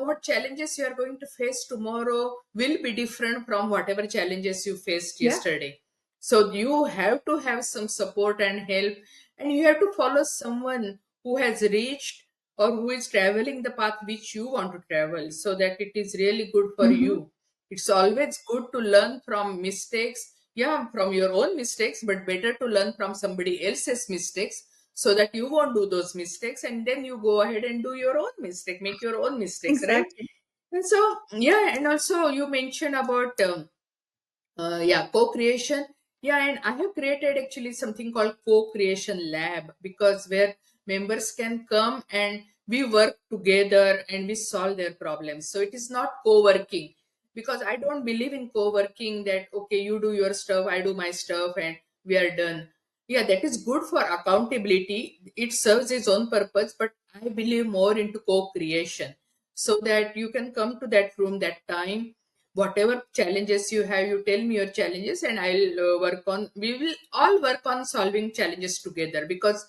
what challenges you are going to face tomorrow will be different from whatever challenges you faced Yeah. yesterday. So you have to have some support and help, and you have to follow someone who has reached or who is traveling the path which you want to travel, so that it is really good for Mm-hmm. you. It's always good to learn from mistakes, yeah, from your own mistakes, but better to learn from somebody else's mistakes, so that you won't do those mistakes, and then you go ahead and do your own mistake, make your own mistakes, right? Exactly. And so, yeah, and also you mentioned about yeah, co-creation. Yeah, and I have created actually something called co-creation lab, because where members can come and we work together and we solve their problems. So it is not co-working, because I don't believe in co-working that okay, you do your stuff, I do my stuff, and we are done. Yeah, that is good for accountability. It serves its own purpose, but I believe more into co-creation, so that you can come to that room that time, whatever challenges you have, you tell me your challenges, and I'll work on, we will all work on solving challenges together, because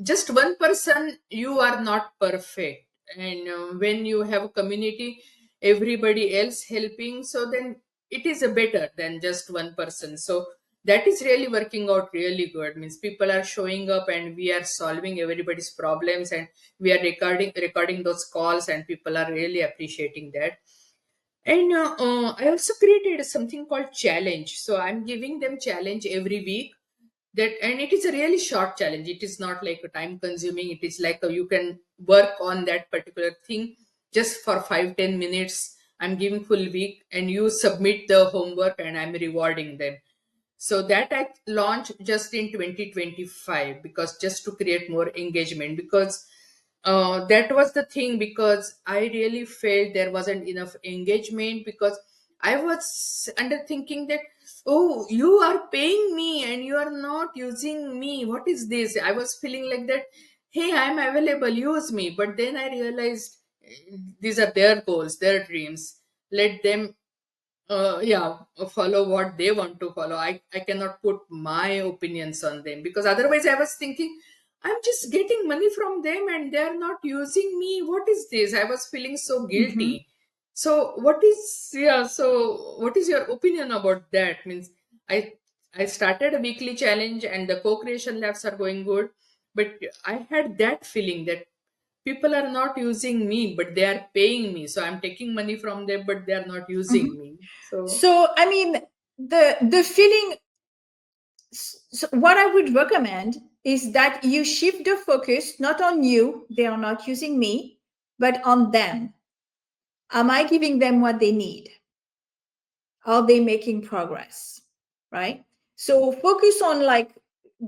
just one person, you are not perfect. And when you have a community, everybody else helping, so then it is a better than just one person. So that is really working out really good, means people are showing up and we are solving everybody's problems, and we are recording those calls, and people are really appreciating that. And I also created something called challenge. So I'm giving them challenge every week, that, and it is a really short challenge. It is not like a time consuming. It is like you can work on that particular thing just for 5-10 minutes. I'm giving full week, and you submit the homework, and I'm rewarding them. So that I launched just in 2025, because just to create more engagement, because that was the thing, because I really felt there wasn't enough engagement, because I was under thinking that, oh, you are paying me and you are not using me, what is this? I was feeling like that. Hey, I'm available, use me. But then I realized these are their goals, their dreams. Let them yeah, follow what they want to follow. I cannot put my opinions on them, because otherwise I was thinking, I'm just getting money from them and they're not using me, what is this? I was feeling so Mm-hmm. guilty. So what is, yeah, so what is your opinion about that? Means i I started a weekly challenge, and the co-creation labs are going good, but I had that feeling that people are not using me, but they are paying me. So I'm taking money from them, but they are not Mm-hmm. using me. So So, I mean, the feeling. So what I would recommend is that you shift the focus not on you, they are not using me, but on them. Am I giving them what they need? Are they making progress? Right? So focus on like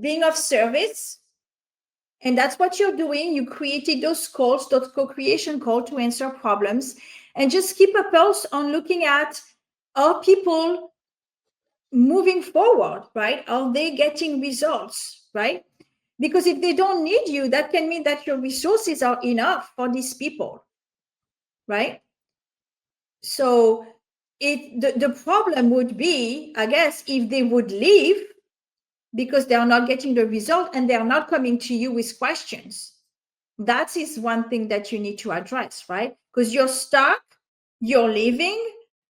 being of service. And that's what you're doing. You created those calls, those co-creation call to answer problems, and just keep a pulse on looking at, are people moving forward, right? Are they getting results, right? Because if they don't need you, that can mean that your resources are enough for these people, right? So the problem would be, I guess, if they would leave because they are not getting the result and they are not coming to you with questions. That is one thing that you need to address, right? Because you're stuck, you're leaving,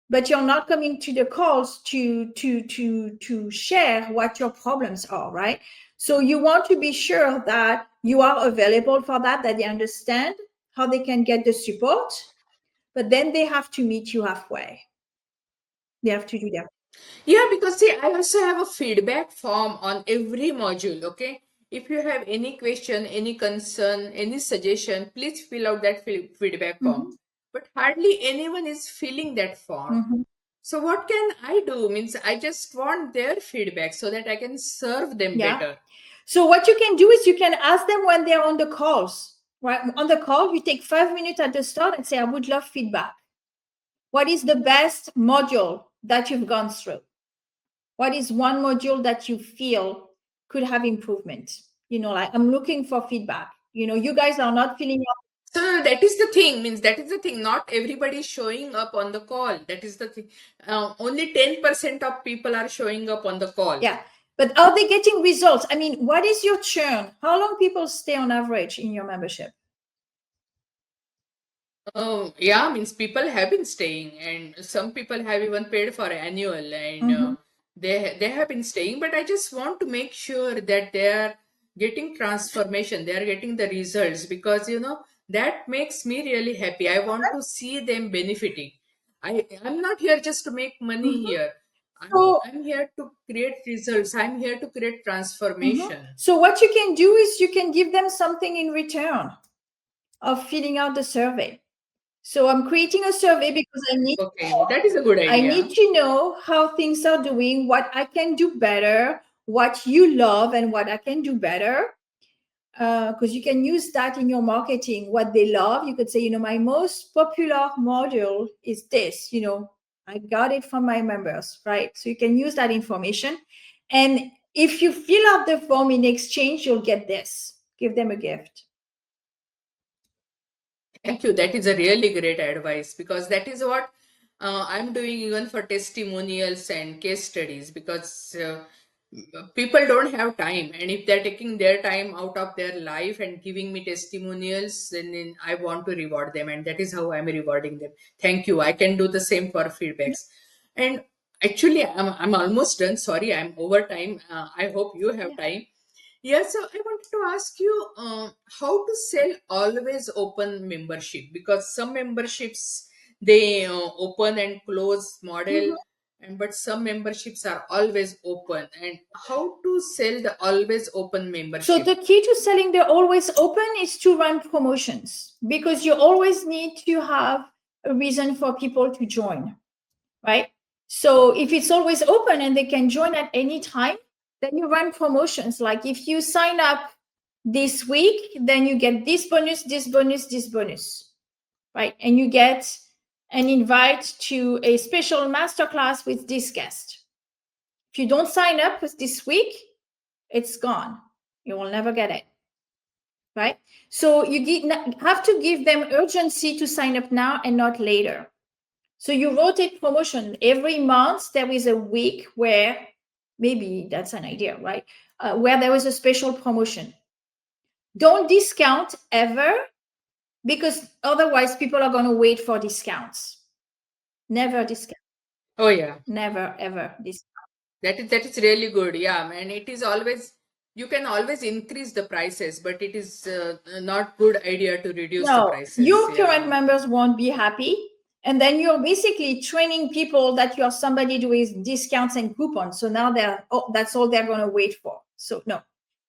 but you're not coming to the calls to share what your problems are, right? So you want to be sure that you are available for that they understand how they can get the support, but then they have to meet you halfway. They have to do that. yeah, because see, I also have a feedback form on every module. Okay, if you have any question, any concern, any suggestion, please fill out that feedback form. Mhm, But hardly anyone is filling that form. mhm. So what can I do? Means I just want their feedback so that I can serve them Yeah. better. So what you can do is you can ask them when they're on the calls, right? On the call, you take 5 minutes at the start and say, I would love feedback. What is the best module that you've gone through? What is one module that you feel could have improvement? Like I'm looking for feedback. You guys are not feeling up. So that is the thing, means that is the thing. Not everybody is showing up on the call. That is the thing. Only 10% of people are showing up on the call. Yeah. But are they getting results? I mean, what is your churn? How long people stay on average in your membership? Oh, yeah, means people have been staying, and some people have even paid for annual, and Mm-hmm. they have been staying. But I just want to make sure that they are getting transformation, they are getting the results, because that makes me really happy. I want to see them benefiting. I'm not here just to make money Mm-hmm. here. I'm So, I'm here to create results. I'm here to create mhm. transformation. So what you can do is you can give them something in return of filling out the survey. So I'm creating a survey because Okay, that is a good I idea. need to know how things are doing, what I can do better, what you love and what I can do better. because you can use that in your marketing. What they love, you could say, my most popular module is this. I got it from my members, right? So you can use that information, and if you fill out the form in exchange, you'll get this. Give them a gift. Thank you. That is a really great advice because that is what I'm doing even for testimonials and case studies because people don't have time. And if they're taking their time out of their life and giving me testimonials, then I want to reward them. And that is how I'm rewarding them. Thank you. I can do the same for feedbacks. And actually, I'm almost done. Sorry, I'm over time. I hope you have Yeah. time. Yeah, so I wanted to ask you how to sell always open membership because some memberships they open and close model, Mhm. and but some memberships are always open. And how to sell the always open So membership? the key to selling the always open is to run promotions, because you always need to have a reason for people to join, right? So if it's always open and they can join at any time, then you run promotions. Like if you sign up this week, then you get this bonus, this bonus, this bonus, right? And you get an invite to a special masterclass with this guest. If you don't sign up with this week, it's gone. You will never get it, right? So you have to give them urgency to sign up now and not later. So you rotate promotion. Every month there is a week where, maybe that's an idea, right? Where there is a special promotion. Don't discount ever, because otherwise people are going to wait for discounts. Never discount. Oh yeah, Never ever discount. that is really good. Yeah, and it is always you can always increase the prices, but it is not good idea to reduce the No, prices. your current Yeah. members won't be happy. And then you're basically training people that you're somebody doing discounts and coupons. So now that's all they're going to wait for. So no,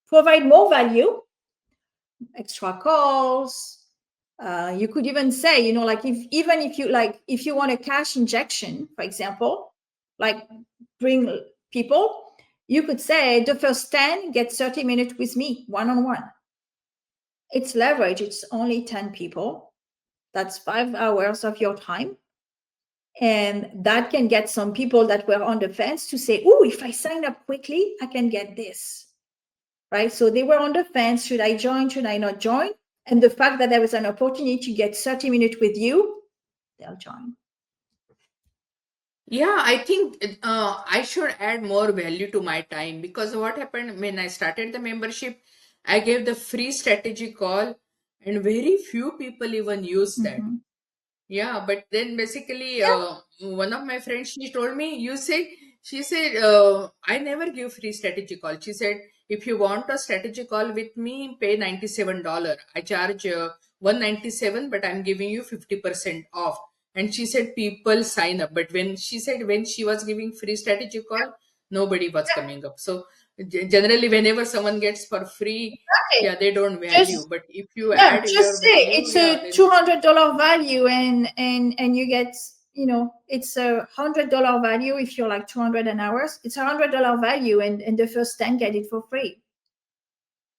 provide more value, extra calls. You could even say, like if you want a cash injection, for example, like bring people, you could say the first 10 get 30 minutes with me one-on-one. It's leverage. It's only 10 people. That's 5 hours of your time. And that can get some people that were on the fence to say, oh, if I sign up quickly, I can get this. Right? So they were on the fence. Should I join? Should I not join? And the fact that there was an opportunity to get 30 minutes with you, they'll join. Yeah, I think I should add more value to my time because what happened when I started the membership, I gave the free strategy call, and very few people even use that. Mm-hmm. Yeah, but then basically, Yeah. one of my friends she told me, she said, I never give free strategy call. She said, if you want a strategy call with me, pay $97. I charge 197, but I'm giving you 50% off. And she said, people sign up. But when she said, when she was giving free strategy call, nobody was coming up. So generally, whenever someone gets for free, Okay. yeah, they don't value. Just But if you Yeah, add just your say value, it's yeah, a then $200 value, and you get, it's $100 value. If you're like 200 an hour, it's $100 value, and the first 10 get it for free.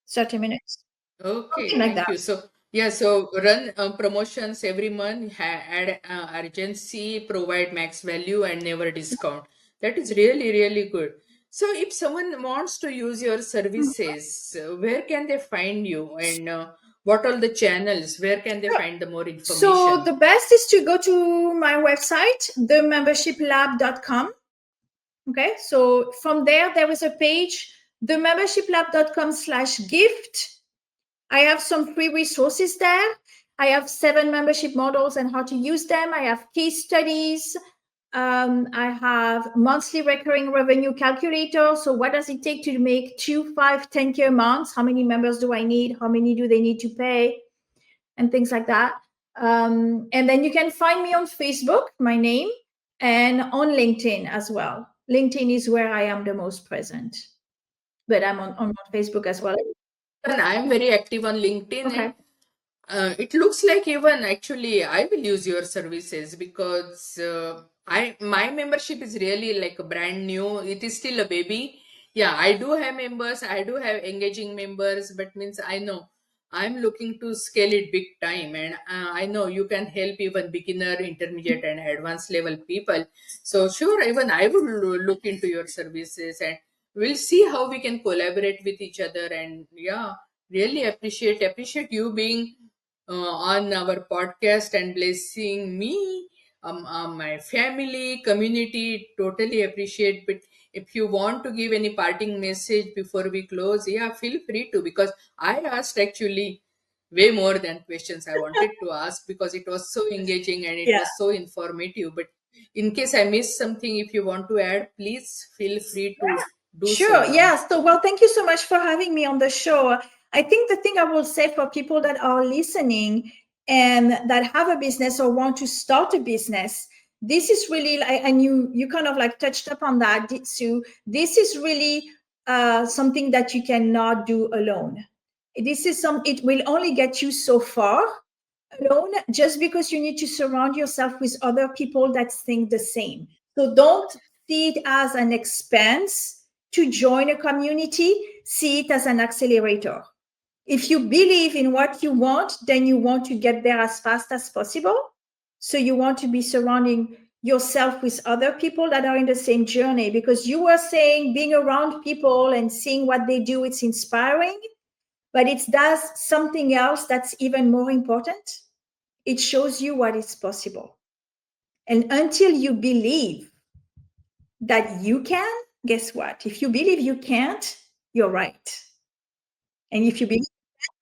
30 minutes, okay, something like thank that. you. So, yeah, so run promotions every month, add urgency, provide max value, and never discount. That is really, really good. So, if someone wants to use your Mhm. services, where can they find you, and what are the channels? Where can they Sure. find the more So information? the best is to go to my website, themembershiplab.com. Okay, so from there is a page, themembershiplab.com/gift. I have some free resources there. I have 7 membership models and how to use them. I have case studies. I have monthly recurring revenue calculator. So what does it take to make 2, 5, 10K months? How many members do I need? How many do they need to pay? And things like that. And then you can find me on Facebook, my name, and on LinkedIn as well. LinkedIn is where I am the most present, but I'm on Facebook as well. And I'm very active on LinkedIn, and Okay. it looks like even actually I will use your services because I my membership is really like a brand new. It is still a baby, Yeah, I do have members, I do have engaging members, but means I know I'm looking to scale it big time, and I know you can help even beginner, intermediate, and advanced level people. So sure, even I would look into your services, and we'll see how we can collaborate with each other. And yeah, really appreciate you being on our podcast and blessing me, my family, community. Totally appreciate. But if you want to give any parting message before we close, yeah, feel free to, because I asked actually way more than questions I wanted to ask, because it was so engaging and it Yeah. was so informative. But in case I missed something, if you want to add, please feel free to do so Sure. now. Yes. So, well, thank you so much for having me on the show. I think the thing I will say for people that are listening and that have a business or want to start a business, this is really, and you kind of like touched upon that, Sue. This is really something that you cannot do alone. This is it will only get you so far alone, just because you need to surround yourself with other people that think the same. So don't see it as an expense to join a community, see it as an accelerator. If you believe in what you want, then you want to get there as fast as possible. So you want to be surrounding yourself with other people that are in the same journey, because you were saying being around people and seeing what they do, it's inspiring, but it does something else that's even more important. It shows you what is possible. And until you believe that you can, guess what? If you believe you can't, you're right. And if you believe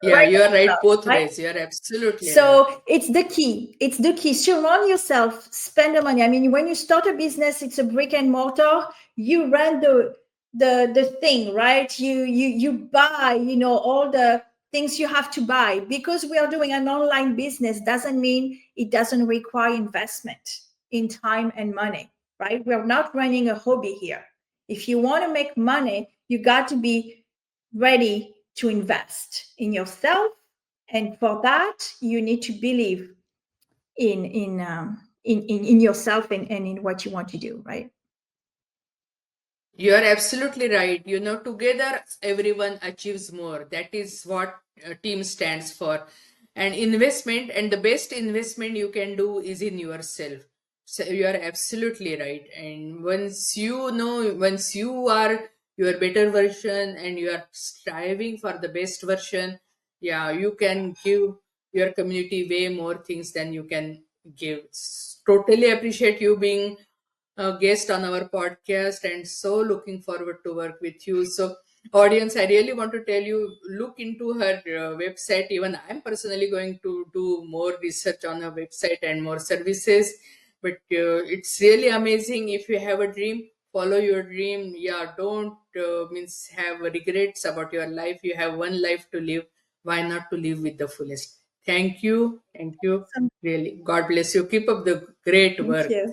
you're Yeah, right you are as well, right both right? ways. You are absolutely right. So it's the key. It's the key. Surround yourself, spend the money. I mean, when you start a business, it's a brick and mortar. You run the thing, right? You buy, all the things you have to buy. Because we are doing an online business doesn't mean it doesn't require investment in time and money, right? We're not running a hobby here. If you want to make money, you got to be ready to invest in yourself, and for that you need to believe in yourself, and in what you want to do, right? You are absolutely right. Together everyone achieves more. That is what a team stands for. And investment, and the best investment you can do is in yourself. So you are absolutely right. And once you are your better version and you are striving for the best version, yeah, you can give your community way more things than you can give. Totally appreciate you being a guest on our podcast, and so looking forward to work with you. So audience, I really want to tell you, look into her website. Even I'm personally going to do more research on her website and more services. But it's really amazing. If you have a dream, follow your dream. Yeah, don't means have regrets about your life. You have one life to live. Why not to live with the fullest? Thank you, really. God bless you. Keep up the great Thank work. you.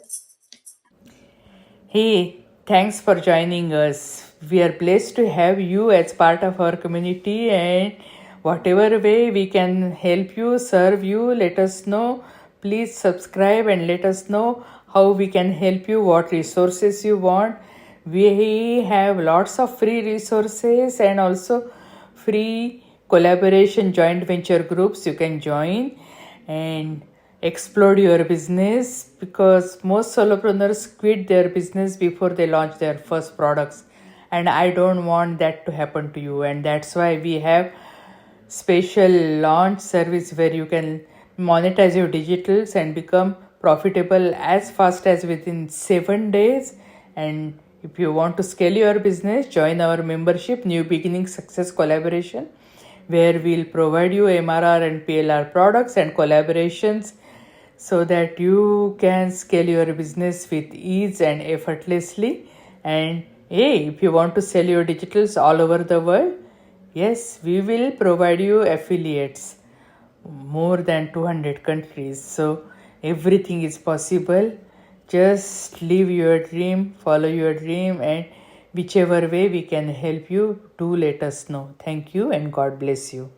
Hey, thanks for joining us. We are blessed to have you as part of our community, and whatever way we can help you, serve you, let us know. Please subscribe and let us know how we can help you, what resources you want. We have lots of free resources and also free collaboration joint venture groups you can join and explode your business, because most solopreneurs quit their business before they launch their first products, and I don't want that to happen to you. And that's why we have special launch service where you can monetize your digitals and become profitable as fast as within 7 days. And if you want to scale your business, join our membership New Beginning Success Collaboration, where we'll provide you MRR and PLR products and collaborations so that you can scale your business with ease and effortlessly. And hey, if you want to sell your digitals all over the world, yes, we will provide you affiliates more than 200 countries. So everything is possible. Just live your dream, follow your dream, and whichever way we can help you, do let us know. Thank you and God bless you.